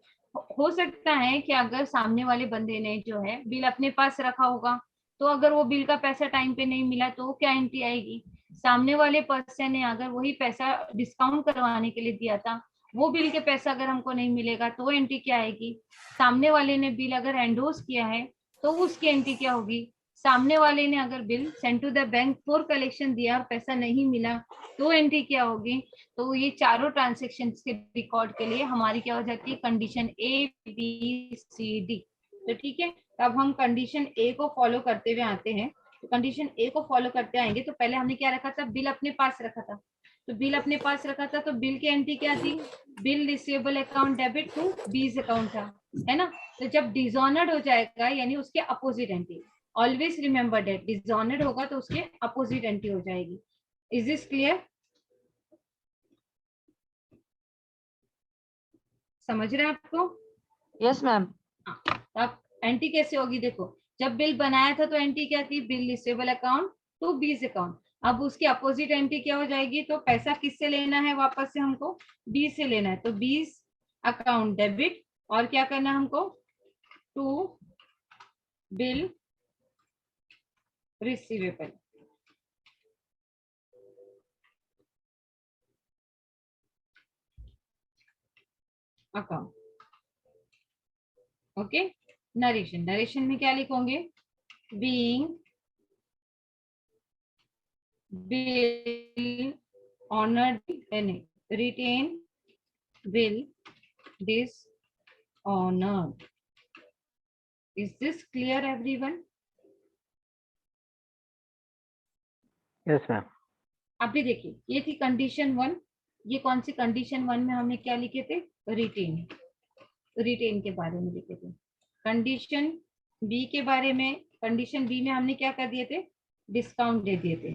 हो सकता है कि अगर सामने वाले बंदे ने जो है बिल अपने पास रखा होगा, तो अगर वो बिल का पैसा टाइम पे नहीं मिला तो क्या एंट्री आएगी? सामने वाले पर्सन ने अगर वही पैसा डिस्काउंट करवाने के लिए दिया था, वो बिल के पैसा अगर हमको नहीं मिलेगा तो एंट्री क्या आएगी? सामने वाले ने बिल अगर एंडोर्स किया है तो उसकी एंट्री क्या होगी? सामने वाले ने अगर bill send to the bank for collection दिया और पैसा नहीं मिला तो एंट्री क्या होगी? तो ये चारों ट्रांजेक्शन के रिकॉर्ड के लिए हमारी क्या हो जाती है, कंडीशन ABCD। तो ठीक है, अब हम कंडीशन A को फॉलो करते हुए आते हैं। तो कंडीशन A को फॉलो करते आएंगे तो पहले हमने क्या रखा था, बिल अपने पास रखा था। तो बिल अपने पास रखा था तो बिल की एंट्री क्या थी, bill receivable account debit to B's account था, है ना। तो जब डिसऑनर्ड हो जाएगा यानी उसके opposite entry, always remember that dishonoured होगा तो उसके अपोजिट एंट्री हो जाएगी। Is this clear? समझ रहे हैं आपको? Yes ma'am. अब एंट्री कैसे होगी, देखो जब बिल बनाया था तो एंट्री क्या थी, bill receivable account to B's account. अब उसकी अपोजिट एंट्री क्या हो जाएगी, तो पैसा किससे लेना है वापस से हमको, बी से लेना है, तो बीज अकाउंट डेबिट और क्या करना है हमको, to bill receivable. Account, okay. Narration, narration में क्या लिखोगे, being bill honoured written bill dishonoured. Is this clear everyone? Yes ma'am. अभी देखिए ये थी कंडीशन 1। ये कौन सी कंडीशन 1 में हमने क्या लिखे थे, रिटेन, रिटेन के बारे में लिखे थे। कंडीशन बी के बारे में, कंडीशन बी में हमने क्या कर दिए थे, डिस्काउंट दे दिए थे,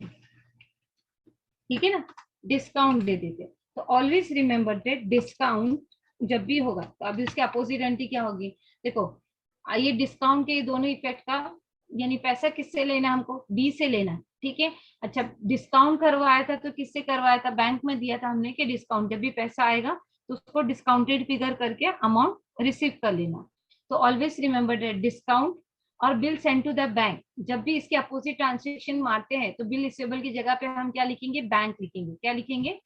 ठीक है ना, डिस्काउंट दे देते। तो ऑलवेज रिमेंबर दैट डिस्काउंट जब भी होगा तो अभी उसके अपोजिट एंट्री क्या होगी, देखो ये डिस्काउंट के दोनों इफेक्ट का, यानी पैसा किससे लेना हमको, बी से लेना, ठीक है। अच्छा डिस्काउंट करवाया था तो किससे करवाया था, बैंक में दिया था हमने कि डिस्काउंट जब भी पैसा आएगा तो उसको डिस्काउंटेड फिगर करके अमाउंट रिसीव कर लेना। तो ऑलवेज रिमेंबर दैट डिस्काउंट और bill send to the bank, जब भी इसके अपोजिट ट्रांजेक्शन मारते हैं तो बिल रिसीवेबल की जगह पे हम क्या लिखेंगे, बैंक लिखेंगे। क्या लिखेंगे,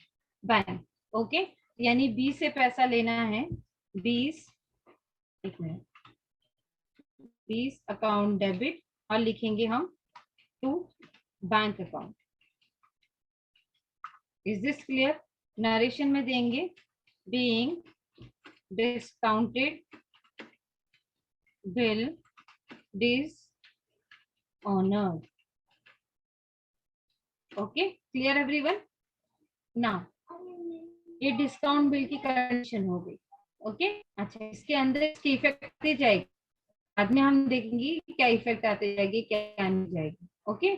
बैंक, ओके। यानी 20 से पैसा लेना है, 20, एक मिनट, 20 अकाउंट डेबिट और लिखेंगे हम to bank account. Is this clear? Narration में देंगे being discounted bill dishonored. Okay, clear everyone? Now ये डिस्काउंट बिल की कंडीशन हो गई, ओके। अच्छा इसके अंदर इसकी इफेक्ट आती जाएगी, बाद में हम देखेंगे क्या इफेक्ट आते जाएगी क्या नहीं जाएगी, ओके।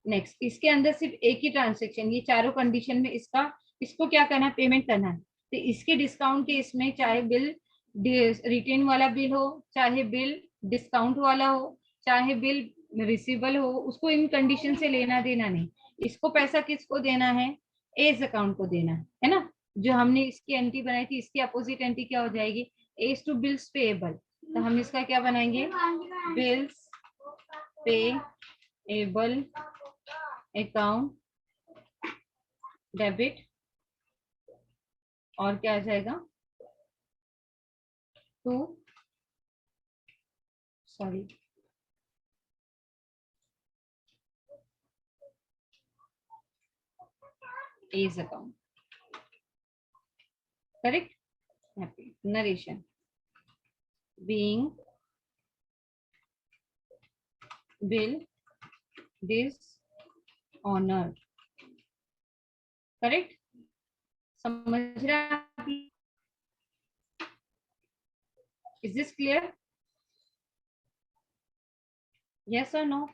नेक्स्ट इसके अंदर सिर्फ एक ही ट्रांजेक्शन, ये चारों कंडीशन में इसको क्या करना है, पेमेंट करना है। तो इसके डिस्काउंट के इसमें चाहे बिल रिटेन वाला बिल हो, चाहे बिल डिस्काउंट वाला हो, चाहे बिल रिसीवेबल हो, उसको इन कंडीशन से लेना देना नहीं। इसको पैसा किसको देना है, एज अकाउंट को देना है ना। जो हमने इसकी एंट्री बनाई थी इसकी अपोजिट एंट्री क्या हो जाएगी, एज टू बिल्स पेएबल। तो हम इसका क्या बनाएंगे, बिल्स पेएबल अकाउंट डेबिट और क्या आ जाएगा, to sorry A's account, correct. Happy narration being bill dishonored, correct. समझ रहे हैं आप? Is this clear? यस और no?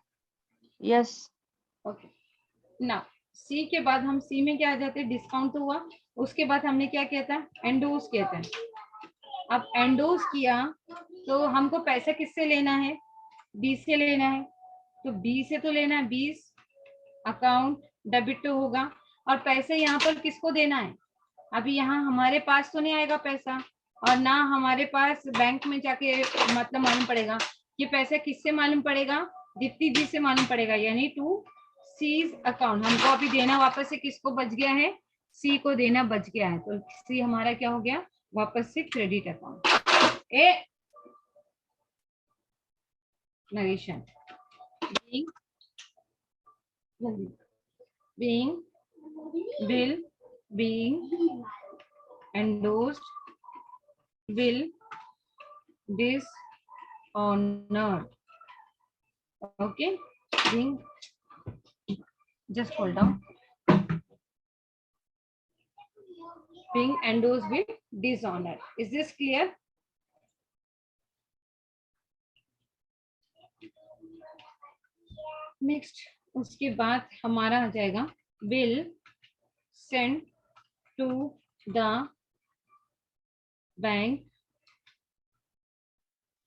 Yes. Okay. Now C के बाद हम सी में क्या आ जाते हैं, डिस्काउंट तो हुआ, उसके बाद हमने क्या किया था, एंडोर्स किया था। अब एंडोर्स किया तो हमको पैसा किससे लेना है, बी से लेना है। तो बी से तो लेना है 20 अकाउंट डेबिट तो होगा, और पैसे यहाँ पर किसको देना है? अभी यहाँ हमारे पास तो नहीं आएगा पैसा, और ना हमारे पास बैंक में जाके मतलब मालूम पड़ेगा। ये पैसा किससे मालूम पड़ेगा? दीप्ति जी से मालूम पड़ेगा, यानी टू सीज अकाउंट। हमको अभी देना वापस से किसको बच गया है? सी को देना बच गया है, तो सी हमारा क्या हो गया? वापस से credit account. A narration being will being endorsed will dishonored. Okay, being, just hold on. Being endorsed with dishonored. Is this clear? Next उसके बाद हमारा आ जाएगा will send to the bank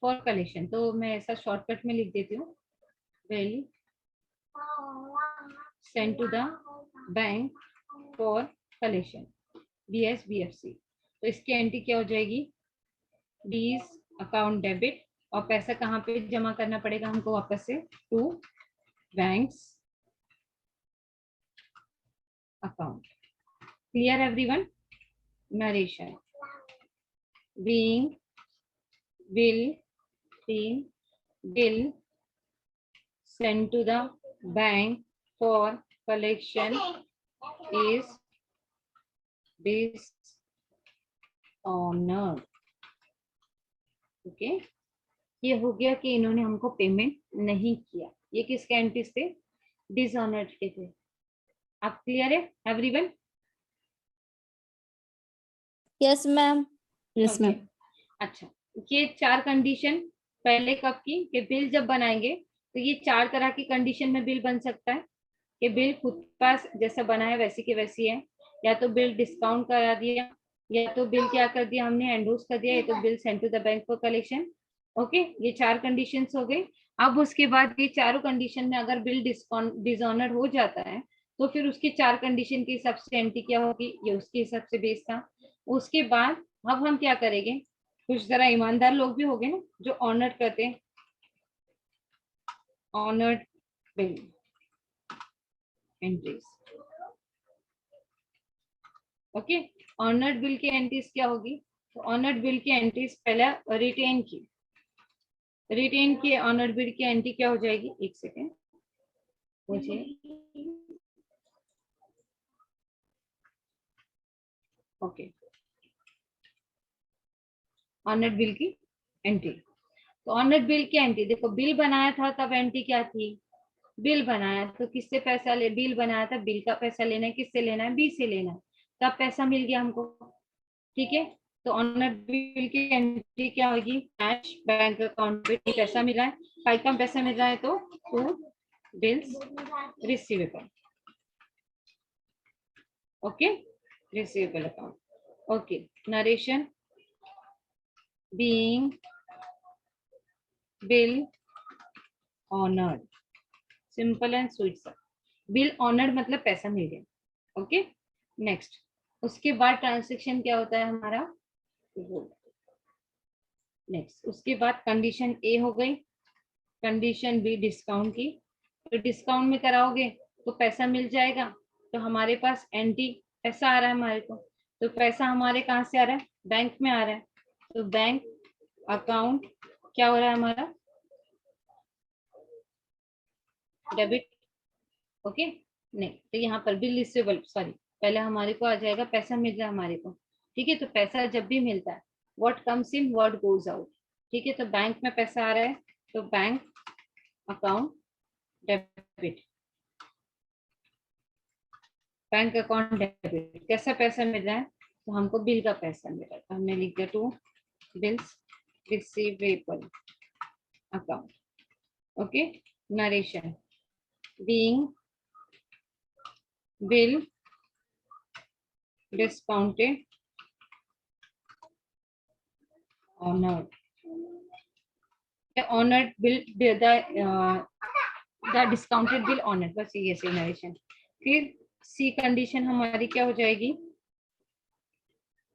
for collection. तो मैं ऐसा शॉर्टकट में लिख देती हूँ, will send to the bank for collection, BSBFC। तो इसकी एंट्री क्या हो जाएगी? बीस अकाउंट डेबिट, और पैसा कहाँ पे जमा करना पड़ेगा हमको? वापस से to bank's account. Clear everyone? Narration being will send to the bank for collection is dishonored. Okay, ये हो गया कि इन्होंने हमको पेमेंट नहीं किया। ये किसके एंट्रीज थे? डिसऑनर्ड के थे। आप क्लियर है everyone? Yes ma'am. Yes ma'am. अच्छा, ये चार कंडीशन पहले कब की? कि बिल जब बनाएंगे तो ये चार तरह की कंडीशन में बिल बन सकता है कि बिल खुद पास जैसा बना है वैसी की वैसी है, या तो बिल डिस्काउंट करा दिया, या तो बिल क्या कर दिया हमने? एंडोर्स कर दिया, या तो bill send to the bank for collection. Okay, ये चार कंडीशंस हो गई। अब उसके बाद ये चारों कंडीशन में अगर बिल डिसऑनर हो जाता है तो फिर उसकी चार कंडीशन के हिसाब से एंट्री क्या होगी? ये उसके हिसाब से बेस था। उसके बाद अब हम क्या करेंगे? कुछ जरा ईमानदार लोग भी हो गए ना जो ऑनर्ड करते हैं, honoured bill entries. Okay, honoured bill की एंट्रीज क्या होगी? तो ऑनर्ड बिल की एंट्रीज पहला रिटेन की, रिटेन की ऑनर्ड बिल की एंट्री क्या हो जाएगी? एक सेकेंड मुझे, ओके, ऑनर्ड बिल की एंट्री। तो ऑनर्ड बिल की एंट्री देखो, बिल बनाया था तब एंट्री क्या थी? बिल बनाया तो किससे पैसा ले? बिल बनाया था, बिल का पैसा लेना है, किससे लेना है? बी से लेना है, तब पैसा मिल गया हमको। ठीक है, तो ऑनर्ड बिल की एंट्री क्या होगी? कैश बैंक अकाउंट पे पैसा मिल रहा है, काय का पैसा मिल रहा है? तो to bills receivable. Okay, receivable account. Okay, narration being bill honored, simple and sweet sir. Bill honoured मतलब पैसा मिल गया। ओके, नेक्स्ट उसके बाद ट्रांजेक्शन क्या होता है हमारा? नेक्स्ट उसके बाद कंडीशन ए हो गई, कंडीशन बी डिस्काउंट की। तो डिस्काउंट में कराओगे तो पैसा मिल जाएगा, तो हमारे पास एंट्री पैसा आ रहा है हमारे को। तो पैसा हमारे कहाँ से आ रहा है? बैंक में आ रहा है, तो बैंक अकाउंट क्या हो रहा है हमारा? डेबिट। ओके, नहीं तो यहाँ पर बिल रिसीवेबल, सॉरी, पहले हमारे को आ जाएगा पैसा मिल रहा है हमारे को। ठीक है, तो पैसा जब भी मिलता है what comes in what goes out. ठीक है, तो बैंक में पैसा आ रहा है तो bank account debit, bank account debit. कैसा पैसा मिल रहा है? तो हमको बिल का पैसा मिल रहा है, तो हमने लिख दिया to bills receivable account. Okay, narration being bill discounted honored, the honored bill, the discounted bill honored, बस ये से नरेशन। फिर सी कंडीशन हमारी क्या हो जाएगी,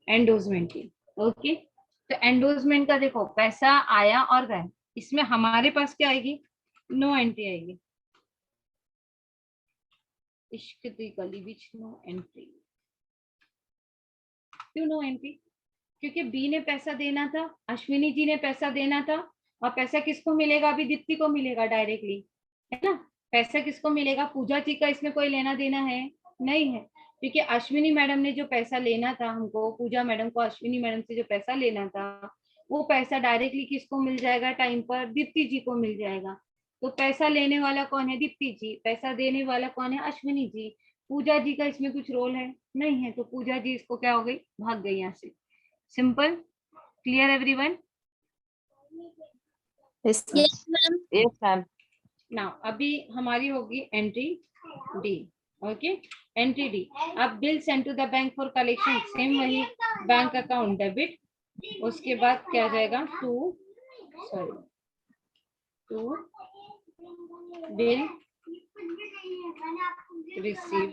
एंडोजमेंट की। ओके, तो एंडोजमेंट का देखो पैसा आया और गया, इसमें हमारे पास क्या आएगी, नो एंट्री आएगी। इश्क दी गली विच नो एंट्री। क्यों नो एंट्री? क्योंकि बी ने पैसा देना था, अश्विनी जी ने पैसा देना था, और पैसा किसको मिलेगा, अभी दीप्ति को मिलेगा डायरेक्टली, है ना। पैसा किसको मिलेगा, पूजा जी का इसमें कोई लेना देना है नहीं है, क्योंकि अश्विनी मैडम ने जो पैसा लेना था हमको, पूजा मैडम को अश्विनी मैडम से जो पैसा लेना था, वो पैसा डायरेक्टली किसको मिल जाएगा टाइम पर, दीप्ति जी को मिल जाएगा। तो पैसा लेने वाला कौन है, दीप्ति जी, पैसा देने वाला कौन है, अश्विनी जी। पूजा जी का इसमें कुछ रोल है नहीं है, तो पूजा जी इसको क्या हो गई, भाग गई यहाँ से। Simple, clear everyone? Yes, ma'am. Yes, ma'am. Now अभी हमारी होगी entry D. Okay, entry D. अब bill send to the bank for collection, same वही बैंक अकाउंट डेबिट, उसके बाद क्या जाएगा, टू बिल रिसीव।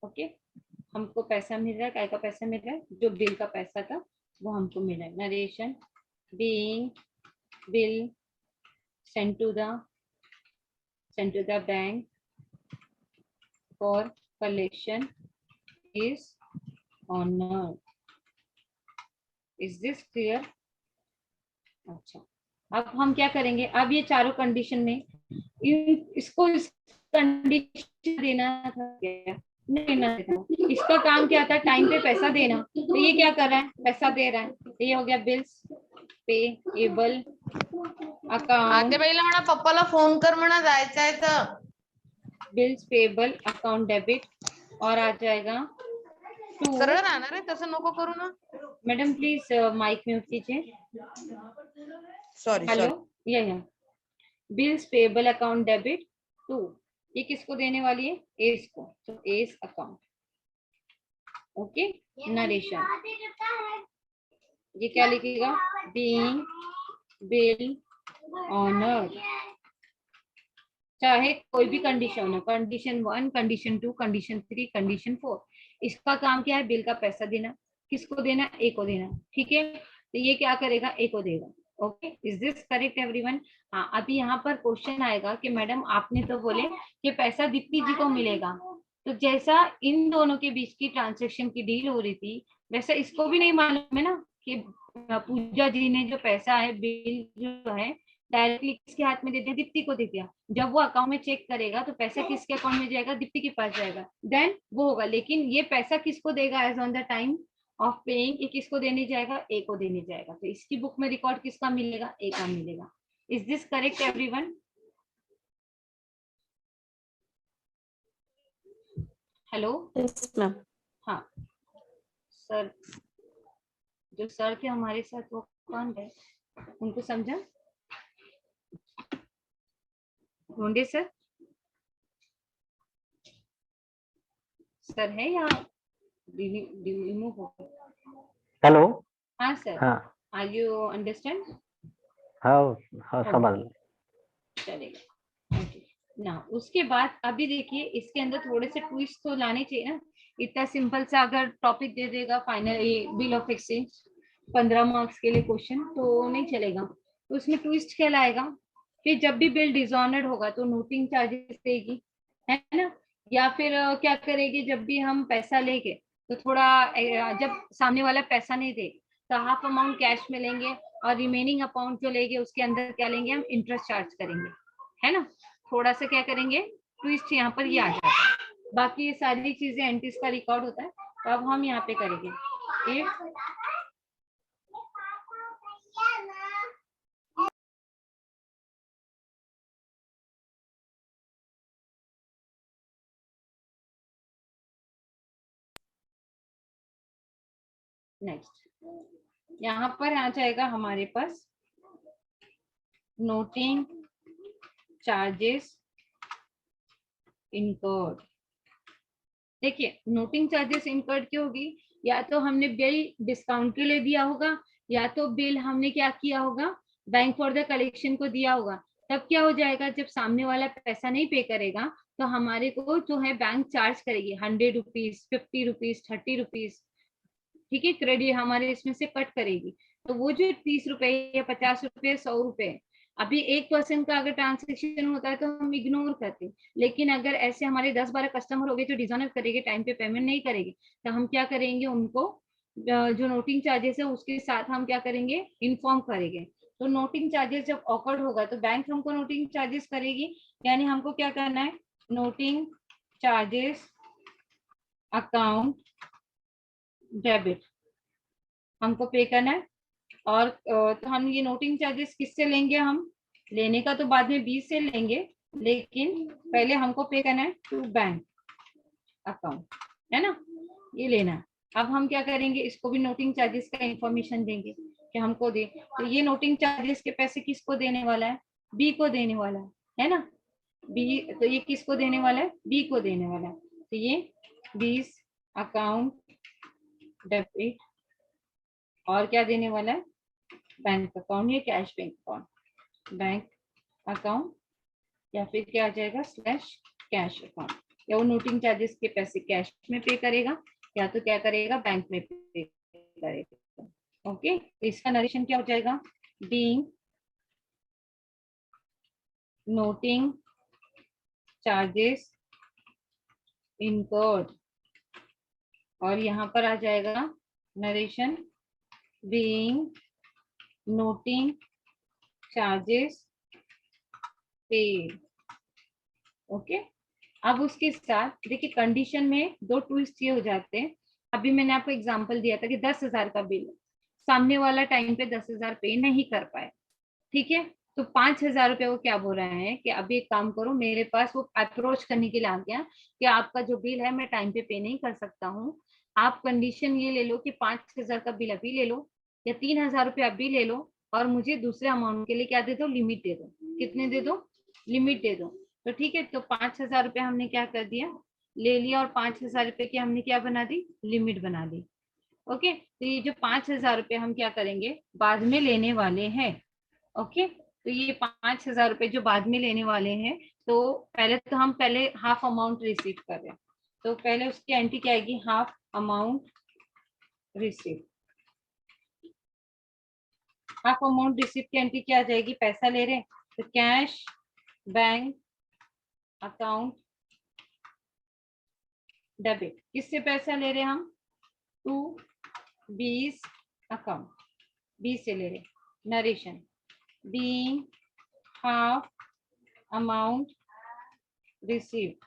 ओके, हमको पैसा मिल रहा है, काय का पैसा मिल रहा है, जो बिल का पैसा था वो हमको मिल रहा है। Narration being bill sent to the bank for collection is honored. Is this clear? अच्छा, अब हम क्या करेंगे, अब ये चारों कंडीशन में इसको इस कंडीशन देना था क्या, नहीं देना था। इसका काम क्या था, टाइम पे पैसा देना, तो ये क्या कर रहा है, पैसा दे रहा है, तो ये हो गया बिल्स पेएबल अकाउंट। आते पहिला म्हणा पप्पाला फोन कर म्हणा, जायचं आहे तर। बिल्स पेएबल अकाउंट डेबिट, और आ जाएगा टू। सरळ राहणार आहे, तसं नको करू ना। मैडम प्लीज माइक म्यूट कीजिए। Sorry hello, sorry. या bills payable account debit to, ये किसको देने वाली है, एस को, तो एस अकाउंट। ओके, नरेशन ये क्या लिखेगा, बीइंग बिल ऑनर्ड, चाहे कोई भी कंडीशन हो, कंडीशन 1, कंडीशन 2, कंडीशन 3, कंडीशन 4, इसका काम क्या है, बिल का पैसा देना, किसको देना, ए को देना। ठीक है, तो ये क्या करेगा, ए को देगा। Okay, is this correct everyone? हाँ, अभी यहाँ पर क्वेश्चन आएगा कि मैडम आपने तो बोले कि पैसा दीप्ति जी को मिलेगा, तो जैसा इन दोनों के बीच की ट्रांजेक्शन की डील हो रही थी, वैसा इसको भी नहीं मालूम है ना कि पूजा जी ने जो पैसा है, बिल जो है डायरेक्टली किसके हाथ में दे दिया, दीप्ति को दे दिया। जब वो अकाउंट में चेक करेगा तो पैसा किसके अकाउंट में जाएगा, दीप्ति के पास जाएगा, देन वो होगा। लेकिन ये पैसा किसको देगा, as on the time of paying, ये किसको देने जाएगा, ए को देने जाएगा। तो इसकी बुक में रिकॉर्ड किसका मिलेगा, ए का मिलेगा। Is this correct everyone? Hello, yes ma'am. हाँ सर, जो सर थे हमारे साथ वो कौन है, उनको समझा, ढूंढे सर, सर है या रिमूव हो गया? हेलो। हाँ सर, हाँ आर यू अंडरस्टैंड? हाँ हाँ समझ लो। चलेगा। ओके, ना उसके बाद अभी देखिए इसके अंदर थोड़े से ट्विस्ट तो लाने चाहिए ना। इतना सिंपल सा अगर टॉपिक दे देगा final bill of exchange 15 marks के लिए क्वेश्चन, तो नहीं चलेगा। तो उसमें ट्विस्ट क्या लाएगा कि जब भी बिल डिसऑनर्ड होगा तो नोटिंग चार्जेस देगी, है ना, या फिर क्या करेगी, जब भी हम पैसा लेंगे तो थोड़ा जब सामने वाला पैसा नहीं दे तो हाफ अमाउंट कैश में लेंगे, और रिमेनिंग अमाउंट जो लेंगे उसके अंदर क्या लेंगे, हम इंटरेस्ट चार्ज करेंगे, है ना। थोड़ा सा क्या करेंगे, ट्विस्ट यहाँ पर ये आ जाता है। बाकी ये सारी चीजें एंट्रीज का रिकॉर्ड होता है, तो अब हम यहाँ पे करेंगे इफ नेक्स्ट, यहाँ पर आ जाएगा हमारे पास नोटिंग चार्जेस इनकर्ड। देखिए नोटिंग चार्जेस इनकर्ड क्यों होगी, या तो हमने बिल डिस्काउंट के लिए दिया होगा, या तो बिल हमने क्या किया होगा, बैंक फॉर द कलेक्शन को दिया होगा। तब क्या हो जाएगा, जब सामने वाला पैसा नहीं पे करेगा तो हमारे को जो है बैंक चार्ज करेगी 100 रुपीज, 50 रुपीज, 30 रुपीज, ठीक है, क्रेडिट हमारे इसमें से कट करेगी। तो वो जो 30 रुपए या 50 रुपए, 100 रुपए, अभी 1% का अगर ट्रांजेक्शन होता है तो हम इग्नोर करते हैं, लेकिन अगर ऐसे हमारे 10-12 कस्टमर हो गए तो डिसऑनर करेंगे, टाइम पे पेमेंट नहीं करेंगे, तो हम क्या करेंगे, उनको जो नोटिंग चार्जेस है उसके साथ हम क्या करेंगे, इन्फॉर्म करेंगे। तो नोटिंग चार्जेस जब ऑकर्ड होगा तो बैंक हमको नोटिंग चार्जेस करेगी, यानी हमको क्या करना है, नोटिंग चार्जेस अकाउंट डेबिट हमको पे करना है। और तो हम ये नोटिंग चार्जेस किससे लेंगे, हम लेने का तो बाद में 20 से लेंगे, लेकिन पहले हमको पे करना है टू बैंक अकाउंट, है ना, ये लेना है। अब हम क्या करेंगे, इसको भी नोटिंग चार्जेस का इंफॉर्मेशन देंगे कि हमको दे, तो ये नोटिंग चार्जेस के पैसे किसको देने वाला है, बी को देने वाला है ना, बी, तो ये किसको देने वाला है, बी को देने वाला है। तो ये 20 अकाउंट डेबिट, और क्या देने वाला है, बैंक अकाउंट, ये cash bank account, bank account, या फिर क्या आ जाएगा स्लैश कैश अकाउंट, या वो नोटिंग चार्जेस के पैसे कैश में पे करेगा या तो क्या करेगा, बैंक में पे करेगा। ओके, तो इसका नरेशन क्या हो जाएगा, बीइंग नोटिंग चार्जेस इनकर्ड, और यहाँ पर आ जाएगा narration being noting charges paid. Okay, अब उसके साथ देखिए कंडीशन में 2 ट्विस्ट ये हो जाते हैं। अभी मैंने आपको एग्जांपल दिया था कि 10,000 का बिल, सामने वाला टाइम पे 10,000 पे नहीं कर पाए, ठीक है, तो 5,000 रुपये वो क्या बोल रहे हैं कि अभी एक काम करो, मेरे पास वो अप्रोच करने के लिए आ गया कि आपका जो बिल है मैं टाइम पे नहीं कर सकता हूँ, आप कंडीशन ये ले लो कि 5,000 का बिल अभी ले लो या 3,000 रुपये अभी ले लो, और मुझे दूसरे अमाउंट के लिए क्या दे दो, लिमिट दे दो। कितने दे दो, लिमिट दे दो। तो ठीक है, तो 5,000 रुपये हमने क्या कर दिया, ले लिया, और 5,000 रुपये की हमने क्या बना दी, लिमिट बना दी। ओके, तो ये जो 5,000 रुपये हम क्या करेंगे, बाद में लेने वाले हैं। ओके, तो ये 5,000 रुपये जो बाद में लेने वाले हैं, तो पहले तो हम पहले हाफ अमाउंट रिसीव कर रहे हैं, तो पहले उसकी एंट्री क्या आएगी, half amount receive. Half amount receive की एंट्री क्या आ जाएगी, पैसा ले रहे हैं तो कैश बैंक अकाउंट डेबिट, किससे पैसा ले रहे हैं हम, टू 20 अकाउंट, 20 से ले रहे, narration being half amount received.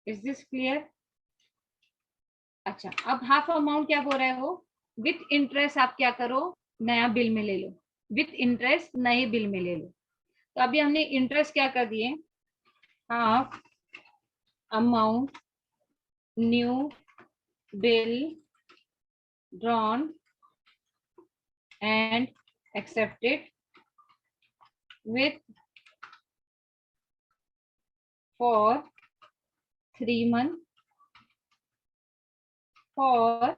Is this clear? अच्छा, अब हाफ अमाउंट क्या बोल रहा है वो, विथ इंटरेस्ट आप क्या करो, नया बिल में ले लो, विथ इंटरेस्ट नए बिल में ले लो। तो अभी हमने इंटरेस्ट क्या कर दिए, half amount new bill drawn and accepted with for 3 months for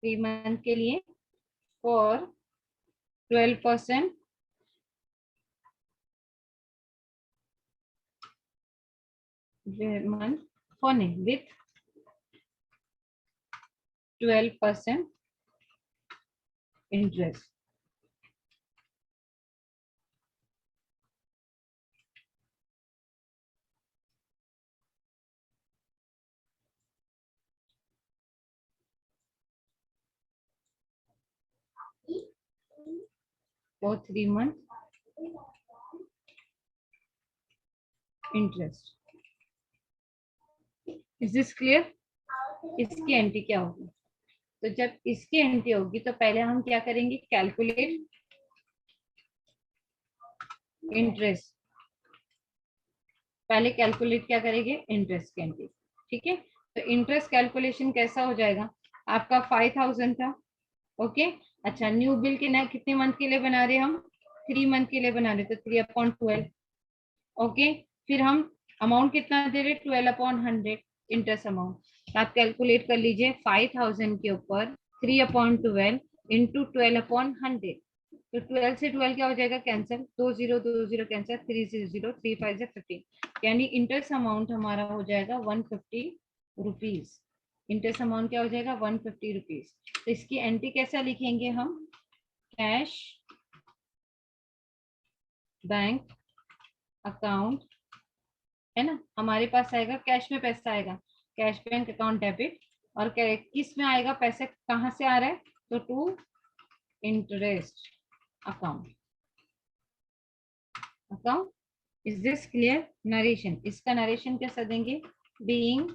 3 month के लिए for 12% month for with 12% interest. For 3 months interest. Is this clear? इसकी एंट्री क्या होगी, तो जब इसकी एंट्री होगी तो पहले हम क्या करेंगे, कैलकुलेट इंटरेस्ट, पहले कैलकुलेट क्या करेंगे, इंटरेस्ट की एंट्री। ठीक है, तो इंटरेस्ट कैलकुलेशन कैसा हो जाएगा, आपका 5,000 था। ओके, अच्छा, न्यू बिल के ना कितने मंथ के लिए बना रहे हम, 3 मंथ के लिए बना रहे, तो 3/12। ओके, फिर हम अमाउंट कितना दे रहे, 12/100 इंटरेस्ट अमाउंट। आप कैलकुलेट कर लीजिए 5,000 के ऊपर 3/12 इंटू 12/100, तो 12 से 12 क्या हो जाएगा कैंसिल, 2 0 2 0 कैंसिल, 3 0 3 5 15, यानी इंटरेस्ट अमाउंट हमारा हो जाएगा 150 रुपीज। इंटरेस्ट अमाउंट क्या हो जाएगा 150 रुपीज। तो इसकी एंट्री कैसा लिखेंगे हम, कैश बैंक अकाउंट, है ना, हमारे पास आएगा कैश में पैसा आएगा, कैश बैंक अकाउंट डेबिट, और किस में आएगा पैसे, कहाँ से आ रहा है, तो to interest account. Account, is this clear? Narration, इसका नरेशन कैसा देंगे, बीइंग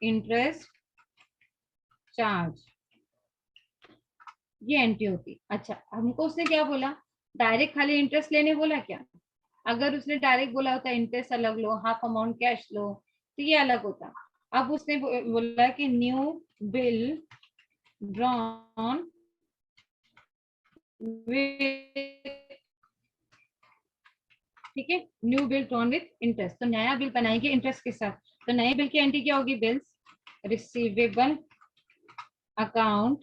इंटरेस्ट चार्ज, ये एंट्री होती। अच्छा, हमको उसने क्या बोला, डायरेक्ट खाली इंटरेस्ट लेने बोला क्या? अगर उसने डायरेक्ट बोला होता इंटरेस्ट अलग लो, हाफ अमाउंट कैश लो, तो ये अलग होता। अब उसने बोला कि न्यू बिल ड्रॉन ठीक है, new bill drawn with interest, तो नया बिल बनाएंगे इंटरेस्ट के साथ। तो नए बिल की एंट्री क्या होगी, बिल्स रिसीवेबल अकाउंट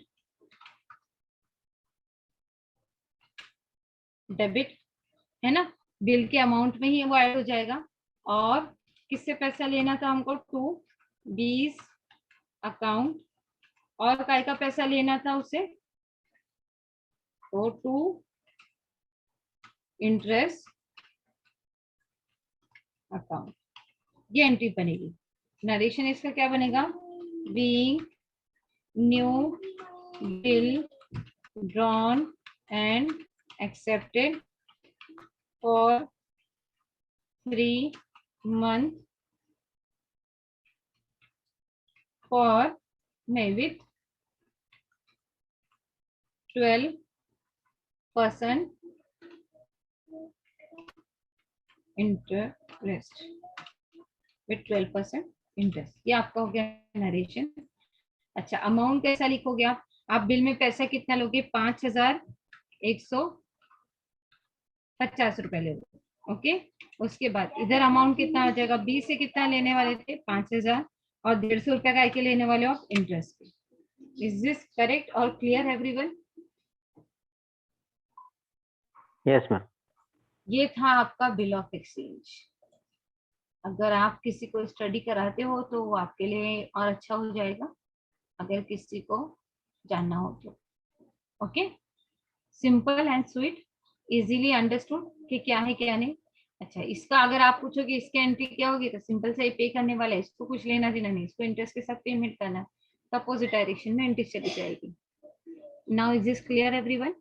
डेबिट, है ना, बिल के अमाउंट में ही वो ऐड हो जाएगा। और किससे पैसा लेना था हमको, टू बीस अकाउंट, और काय का पैसा लेना था उसे, तो टू इंटरेस्ट अकाउंट, ये एंट्री बनेगी। नरेशन इसका क्या बनेगा, being new bill drawn and accepted for 3 month for May with 12% interest, with 12% interest, ये आपका हो गया नरेशन। अच्छा, अमाउंट कैसा लिखोगे आप बिल में पैसा कितना लोगे, 5150 रुपए ले लो, ओके। उसके बाद इधर अमाउंट कितना हो जाएगा, 20 से कितना लेने वाले थे, 5000, और 150 रुपए का के लेने वाले of interest. Is this correct और क्लियर एवरीवन? Yes ma'am. ये था आपका बिल ऑफ एक्सचेंज। अगर आप किसी को स्टडी कराते हो तो वो आपके लिए और अच्छा हो जाएगा, अगर किसी को जानना हो तो। Okay, simple and sweet, easily understood कि क्या है क्या नहीं। अच्छा, इसका अगर आप पूछोगे इसके एंट्री क्या होगी, तो सिंपल से पे करने वाला है, इसको कुछ लेना देना नहीं, इसको इंटरेस्ट के साथ पेमेंट करना है, अपोजिट डायरेक्शन में एंट्री चली जाएगी। Now is this clear everyone?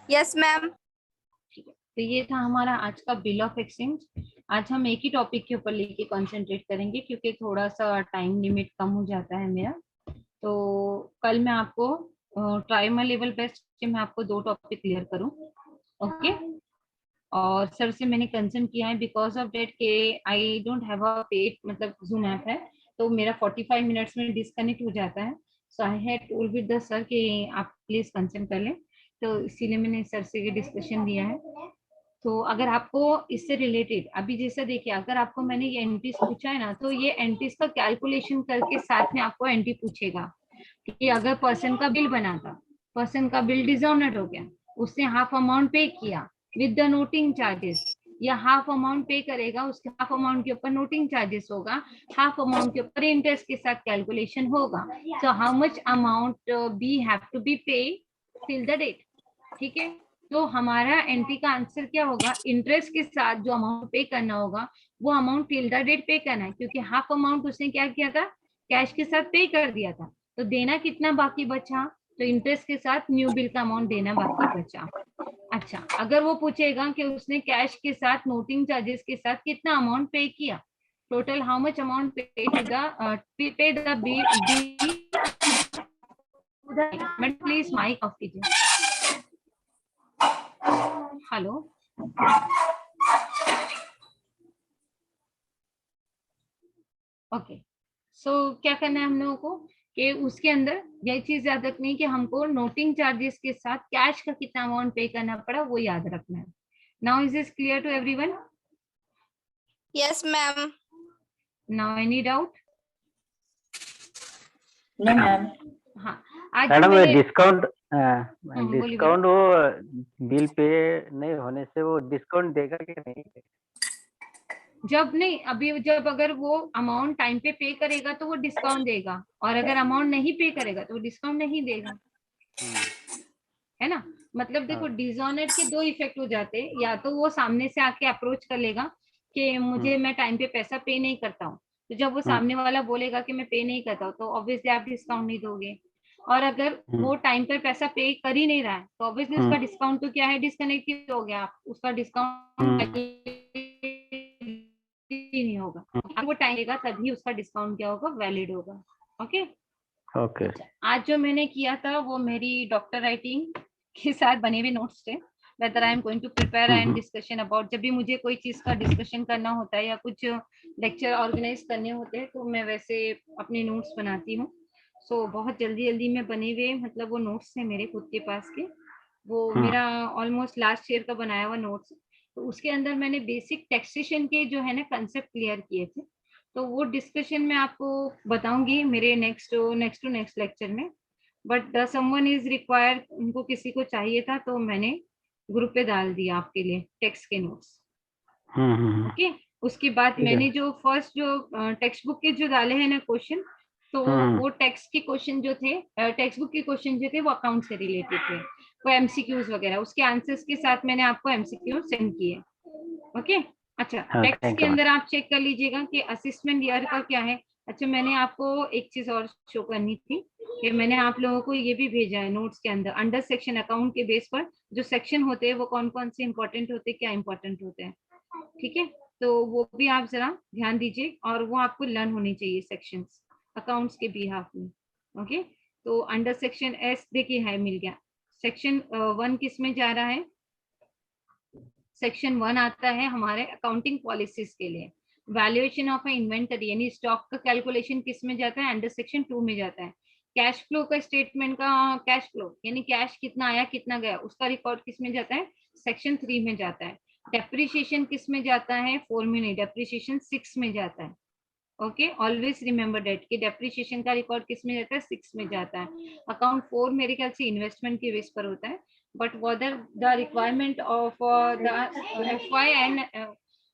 Yes ma'am. ठीक है, तो ये था हमारा आज का बिल ऑफ एक्सचेंज। आज हम एक ही टॉपिक के ऊपर लेके कंसंट्रेट करेंगे क्योंकि थोड़ा सा टाइम लिमिट कम हो जाता है मेरा। तो कल मैं आपको ट्राई माय लेवल बेस्ट कि मैं आपको 2 टॉपिक क्लियर करूं, ओके। और सर से मैंने कंसर्न किया है बिकॉज ऑफ डेट के I don't have a paid मतलब जूम ऐप है, तो मेरा 45 मिनट्स में डिस्कनेक्ट हो जाता है। So I had told with the sir कि आप प्लीज कंसर्न कर लें, तो इसीलिए मैंने सर से ये डिस्कशन दिया है। तो अगर आपको इससे रिलेटेड अभी जैसा देखिए, अगर आपको मैंने ये एंट्रीज पूछा है ना, तो ये एंट्रीज का कैलकुलेशन करके साथ में आपको एंट्री पूछेगा कि अगर पर्सन का बिल बना था, पर्सन का बिल डिसऑनर्ड हो गया, उसने हाफ अमाउंट पे किया विद द नोटिंग चार्जेस, या हाफ अमाउंट पे करेगा, उसके हाफ अमाउंट के ऊपर नोटिंग चार्जेस होगा, हाफ अमाउंट के ऊपर इंटरेस्ट के साथ कैलकुलेशन होगा। So how much amount be have to be pay till the date, ठीक है। तो हमारा एंट्री का आंसर क्या होगा, इंटरेस्ट के साथ जो अमाउंट पे करना होगा वो अमाउंट टिल द डेट पे करना है, क्योंकि हाफ अमाउंट उसने क्या किया था, कैश के साथ पे कर दिया था। तो देना कितना बाकी बचा, तो इंटरेस्ट के साथ न्यू बिल का अमाउंट देना बाकी बचा। अच्छा, अगर वो पूछेगा कि उसने कैश के साथ नोटिंग चार्जेस के साथ कितना अमाउंट पे किया, total how much amount pay to the bill, please mic off कीजिए। Hello, okay. सो क्या करना है हम लोगों को कि उसके अंदर यह चीज याद रखनी है कि हमको नोटिंग चार्जेस के साथ कैश का कितना अमाउंट पे करना पड़ा वो याद रखना है। Now is this clear to everyone? Yes ma'am. Now any doubt? No ma'am. हाँ, आज जो मैडम मैंने डिस्काउंट बोलिए डिस्काउंट वो बिल पे नहीं होने से वो डिस्काउंट देगा कि नहीं? जब नहीं, अभी जब अगर वो अमाउंट टाइम पे करेगा तो वो डिस्काउंट देगा, और अगर अमाउंट नहीं पे करेगा तो वो डिस्काउंट नहीं देगा, है ना। मतलब देखो, डिसऑनर के दो इफेक्ट हो जाते हैं, या तो वो सामने से आके अप्रोच कर लेगा कि मुझे मैं टाइम पे पैसा पे नहीं करता हूँ, तो जब वो सामने वाला बोलेगा कि मैं पे नहीं करता हूँ, तो ऑब्वियसली आप डिस्काउंट नहीं दोगे। और अगर वो टाइम पर पैसा पे कर ही नहीं रहा है, तो ऑब्वियसली उसका डिस्काउंट तो क्या है, डिस्कनेक्ट ही हो गया, आप उसका डिस्काउंट नहीं होगा। अगर वो टाइम देगा तभी उसका डिस्काउंट क्या होगा, वैलिड होगा। Okay okay. आज जो मैंने किया था वो मेरी डॉक्टर राइटिंग के साथ बने हुए नोट्स थे। whether I am going to prepare and discussion about, जब भी मुझे कोई चीज का डिस्कशन करना होता है या कुछ लेक्चर ऑर्गेनाइज करने होते हैं, तो मैं वैसे अपने नोट्स बनाती हूँ। सो बहुत जल्दी जल्दी में बने हुए, मतलब वो नोट्स थे मेरे खुद के पास के, वो मेरा ऑलमोस्ट लास्ट ईयर का बनाया हुआ नोट्स। तो उसके अंदर मैंने बेसिक टैक्सेशन के जो है ना कंसेप्ट क्लियर किए थे, तो वो डिस्कशन मैं आपको बताऊंगी मेरे नेक्स्ट लेक्चर में। बट समवन इज रिक्वायर्ड, उनको किसी को चाहिए था, तो मैंने ग्रुप पे डाल दिया आपके लिए टेक्स्ट के नोट्स। ओके उसके बाद मैंने जो फर्स्ट जो टेक्स्ट बुक के जो डाले हैं ना क्वेश्चन, तो वो टेक्स्ट के क्वेश्चन जो थे, टेक्स्ट बुक के क्वेश्चन जो थे वो अकाउंट से रिलेटेड थे, वो एमसीक्यूज वगैरह, उसके आंसर्स के साथ मैंने आपको एमसीक्यू सेंड किए। ओके अच्छा, टेक्स्ट के अंदर आप चेक कर लीजिएगा कि असिस्टमेंट ईयर का क्या है। अच्छा, मैंने आपको एक चीज और शो करनी थी कि मैंने आप लोगों को ये भी भेजा है नोट्स के अंदर, अंडर सेक्शन अकाउंट के बेस पर जो सेक्शन होते हैं वो कौन कौन से इंपॉर्टेंट होते हैं, क्या इंपॉर्टेंट होते हैं, ठीक है। तो वो भी आप जरा ध्यान दीजिए, और वो आपको लर्न होनी चाहिए सेक्शंस अकाउंट्स के बिहाफ में। ओके तो अंडर सेक्शन एस देखिए है, मिल गया। सेक्शन 1 किस में जा रहा है, सेक्शन 1 आता है हमारे अकाउंटिंग पॉलिसीज के लिए। वैल्यूएशन ऑफ इन्वेंटरी यानी स्टॉक का कैलकुलेशन किस में जाता है, अंडर सेक्शन 2 में जाता है। कैश फ्लो का स्टेटमेंट का कैश फ्लो यानी कैश कितना आया कितना गया, उसका रिकॉर्ड किस में जाता है, सेक्शन 3 में जाता है। डेप्रिसिएशन किस में जाता है, 4 में नहीं, डेप्रिसिएशन 6 में जाता है। ओके ऑलवेज रिमेंबर डेट कि डेप्रिसिएशन का रिकॉर्ड किस में जाता है, 6 में जाता है। अकाउंट 4 मेरे ख्याल से इन्वेस्टमेंट के बेस पर होता है, but whether the requirement of the FY and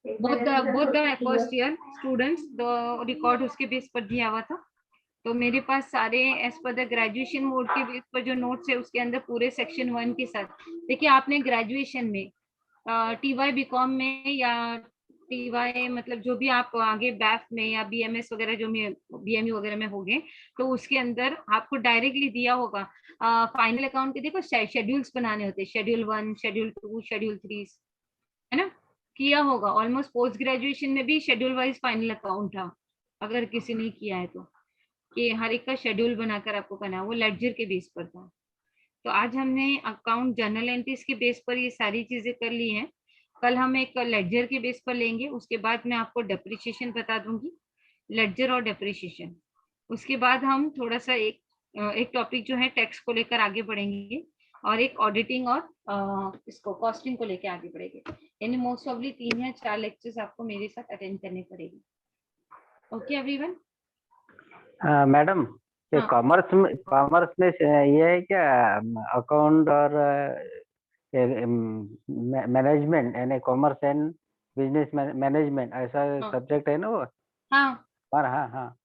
both the first year students the record उसके बेस पर दिया हुआ था। तो मेरे पास सारे as per the graduation mode के बेस पर जो नोट्स है उसके अंदर पूरे सेक्शन 1 के साथ। देखिए आपने ग्रेजुएशन में TY BCom में या TY मतलब जो भी आप आगे बैफ में या BMS वगैरह जो में BME वगैरह में होंगे, तो उसके अंदर आपको डायरेक्टली दिया होगा फाइनल अकाउंट के, देखो शेड्यूल्स बनाने होते हैं, शेड्यूल 1 शेड्यूल 2 शेड्यूल 3, है ना, किया होगा। ऑलमोस्ट पोस्ट ग्रेजुएशन में भी शेड्यूल वाइज फाइनल अकाउंट था, अगर किसी ने किया है तो, कि हर एक का शेड्यूल बनाकर आपको करना, वो लेडजर के बेस पर था। तो आज हमने अकाउंट जर्नल एंट्रीज के बेस पर ये सारी चीजें कर ली हैं। कल हम एक लेडजर के बेस पर लेंगे, उसके बाद मैं आपको डेप्रिसिएशन बता दूंगी, लेडजर और डेप्रिसिएशन। उसके बाद हम थोड़ा सा एक टॉपिक जो है टैक्स को लेकर आगे बढ़ेंगे, और एक ऑडिटिंग और इसको कॉस्टिंग को लेकर आगे बढ़ेंगे। यानी मोस्ट ऑफली 3 या 4 लेक्चर्स आपको मेरे साथ अटेंड करने पड़ेगी। Okay everyone. मैडम ये कॉमर्स में ये है क्या, अकाउंट और मैनेजमेंट यानी कॉमर्स एंड बिजनेस मैनेजमेंट ऐसा सब्जेक्ट है ना वो? हाँ हाँ हाँ,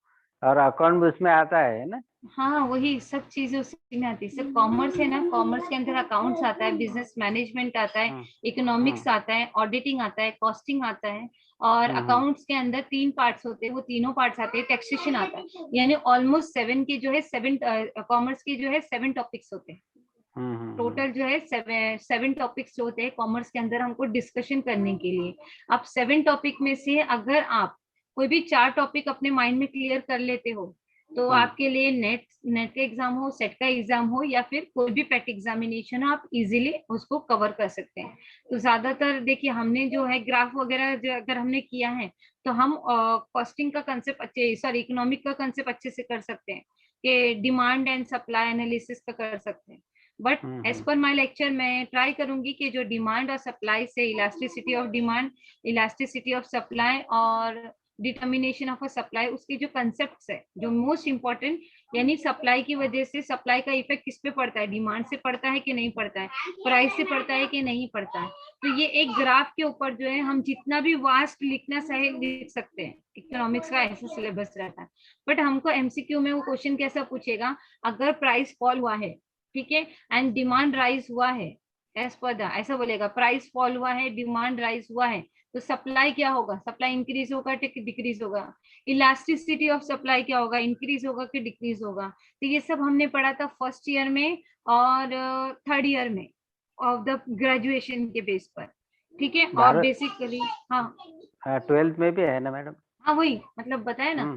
और अकाउंट भी उसमें आता है ना? हाँ वही सब चीजें उसी में आती है। सिर्फ कॉमर्स है ना, कॉमर्स के अंदर अकाउंट्स आता है, बिजनेस मैनेजमेंट आता है, इकोनॉमिक्स आता है, ऑडिटिंग आता है, कॉस्टिंग आता है, और अकाउंट्स के अंदर 3 पार्ट्स होते हैं, वो तीनों पार्ट्स आते हैं, टैक्सेशन आता है। यानी ऑलमोस्ट 7 के जो है 7 कॉमर्स के जो है 7 टॉपिक्स होते हैं। टोटल जो है 7 टॉपिक्स जो होते हैं कॉमर्स के अंदर हमको डिस्कशन करने के लिए। अब 7 टॉपिक में से अगर आप कोई भी 4 टॉपिक अपने माइंड में क्लियर कर लेते हो, तो आपके लिए नेट का एग्जाम हो, सेट का एग्जाम हो, या फिर कोई भी पेट एग्जामिनेशन हो, आप इजीली उसको कवर कर सकते हैं। तो ज्यादातर देखिए हमने जो है ग्राफ वगैरह जो अगर हमने किया है, तो हम कॉस्टिंग का कंसेप्ट अच्छे, सॉरी इकोनॉमिक का कंसेप्ट अच्छे से कर सकते हैं, कि डिमांड एंड सप्लाई एनालिसिस का कर सकते हैं। But as per my lecture मैं ट्राई करूंगी कि जो डिमांड और सप्लाई से elasticity of demand, elasticity of supply और डिटर्मिनेशन ऑफ अ सप्लाई, उसके जो कंसेप्ट्स है, जो मोस्ट इम्पोर्टेंट यानी सप्लाई की वजह से सप्लाई का इफेक्ट किस पे पड़ता है, डिमांड से पड़ता है कि नहीं पड़ता है, प्राइस से पड़ता है कि नहीं पड़ता है। तो ये एक ग्राफ के ऊपर जो है हम जितना भी वास्ट लिखना चाहे लिख सकते हैं, इकोनॉमिक्स का ऐसा सिलेबस रहता है। बट हमको एमसीक्यू में वो क्वेश्चन कैसा पूछेगा, अगर प्राइस फॉल हुआ है, ठीक है, एंड डिमांड राइज हुआ है, एज पर द, ऐसा बोलेगा प्राइस फॉल हुआ है, डिमांड राइज हुआ है, तो सप्लाई क्या होगा, सप्लाई इंक्रीज होगा कि डिक्रीज होगा, इलास्टिसिटी ऑफ सप्लाई क्या होगा, इंक्रीज होगा कि डिक्रीज होगा। तो ये सब हमने पढ़ा था फर्स्ट ईयर में और थर्ड ईयर में ऑफ द ग्रेजुएशन के बेस पर, ठीक है। और बेसिकली हाँ 12th में भी है ना मैडम? हाँ वही मतलब बताया ना,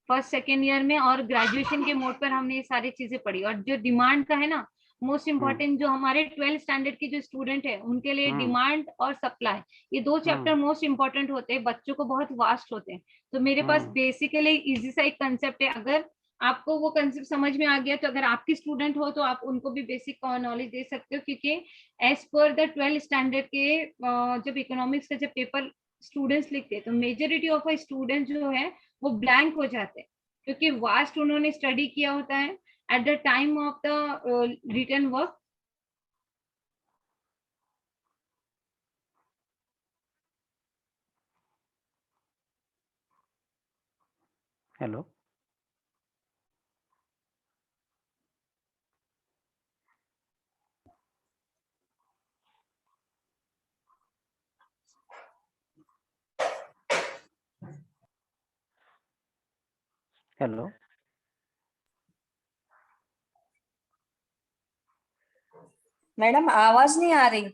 फर्स्ट सेकेंड ईयर में और ग्रेजुएशन के मोड पर हमने ये सारी चीजें पढ़ी। और जो डिमांड का है ना, मोस्ट इम्पोर्टेंट, जो हमारे 12th स्टैंडर्ड के जो स्टूडेंट है उनके लिए डिमांड और सप्लाई, ये दो चैप्टर मोस्ट इम्पोर्टेंट होते हैं, बच्चों को बहुत वास्ट होते हैं। तो मेरे पास बेसिकली इजी सा एक कंसेप्ट है, अगर आपको वो कंसेप्ट समझ में आ गया तो अगर आपकी स्टूडेंट हो तो आप उनको भी बेसिक नॉलेज दे सकते हो, क्योंकि as per the 12th standard के जब इकोनॉमिक्स का जब पेपर स्टूडेंट्स लिखते हैं तो मेजोरिटी ऑफ स्टूडेंट जो है वो ब्लैंक हो जाते हैं, क्योंकि वास्ट उन्होंने स्टडी किया होता है at the time of the written work. Hello, hello, madam आवाज नहीं आ रही।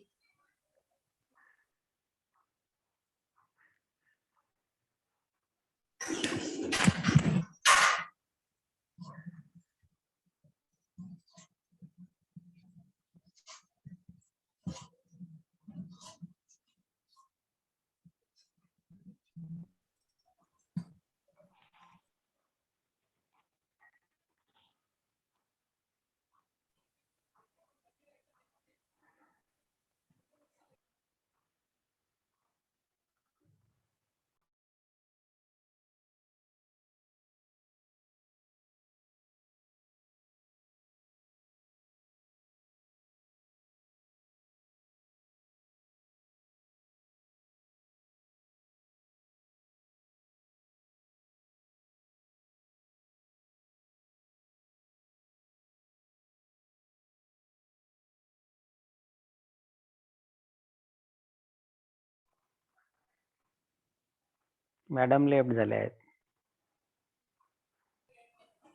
मॅडम लेफ्ट झाले आहेत.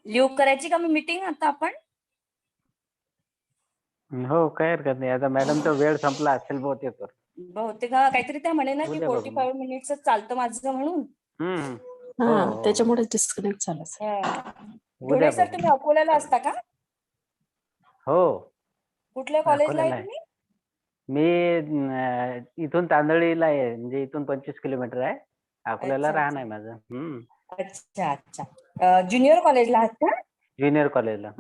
लिव्ह करायची का मी मीटिंग आता आपण? हो, काही हरकत नाही. आता मॅडमचा वेळ संपला असेल बहुतेक तर. बहुतेक हा काहीतरी त्या म्हणे ना की उद्या बघू मग. 45 मिनिट्स चालतं माझं म्हणून. हो, हा हो. त्याच्यामुळे डिस्कनेक्ट झालं असेल. ढोणे उद्या सर बघू. तुम्ही अकोल्याला असता का? हो, कुठल्या कॉलेजला आहे अकोल्याला आहे. तुम्ही? मी इथून तांदळीला आहे, म्हणजे इथून 25 किलोमीटर आहे. अकोल्याला अच्छा राहणं अच्छा आहे माझं. अच्छा अच्छा ज्युनियर कॉलेजला आहात का? ज्युनियर कॉलेजला.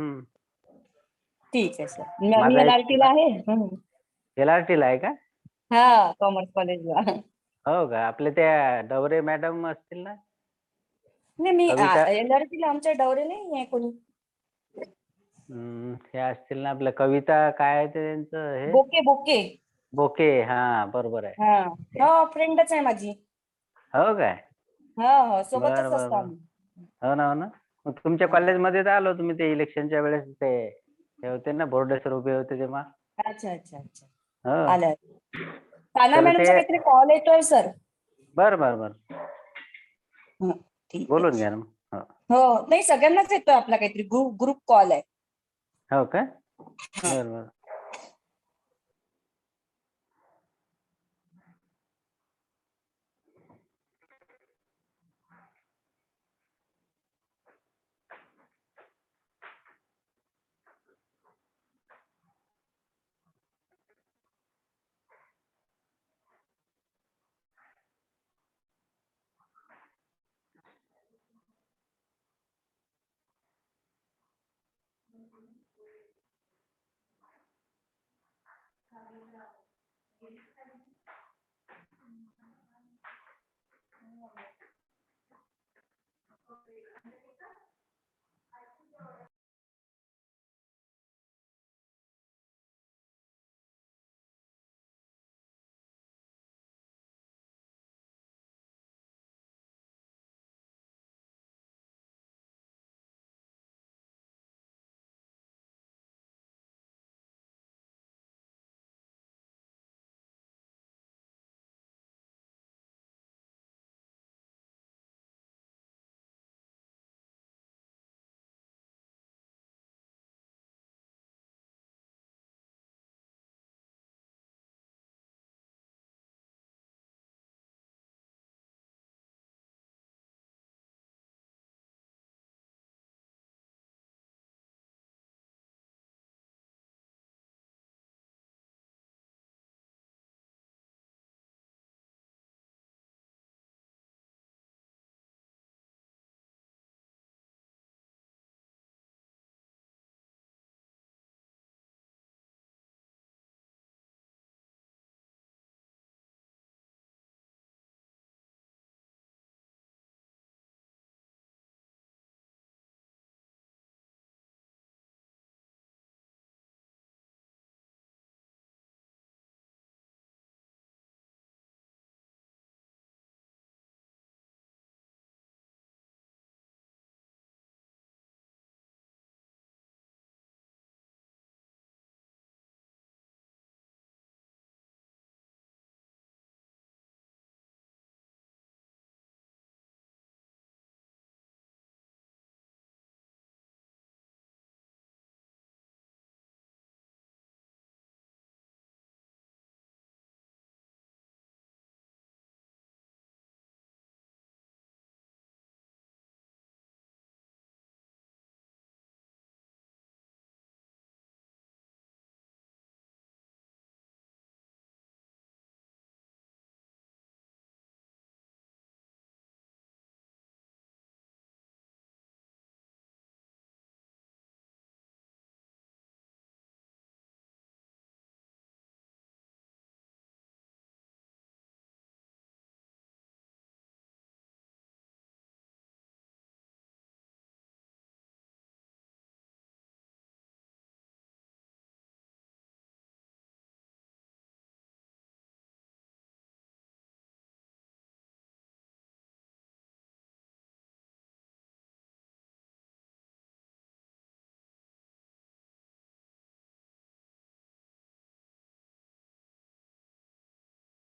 ठीक आहे सर. मी माझा एक LRT ला आहे. LRT ला आहे का? हा कॉमर्स कॉलेजला. हो का? आपले त्या डवरे मॅडम असतील ना? नाही मी कविता LRT ला आमच्या डवरे नाही आहे कोणी. हे असतील ना, आपल्या कविता काय आहे ते त्यांचं हे? बोके बोके. बोके. हा बरोबर आहे. हा फ्रेंडच आहे माझी. हो काय? हो बर सोबतच बर असतो बर. आम्ही. हो ना, हो ना. मग तुमच्या कॉलेजमध्ये तर आलो, तुम्ही ते इलेक्शनच्या वेळेस ते हे होते ना, बोर्डे सर उभे होते तेव्हा. अच्छा अच्छा अच्छा हो. आलं. ताना तर मॅडमचा ते काहीतरी कॉल येतोय सर. बर बर बर, ठीक बोलून आहे. घ्या ना मग. हो. हो नाही सगळ्यांनाच येतोय आपला काहीतरी ग्रुप कॉल आहे. हो काय? बर बर.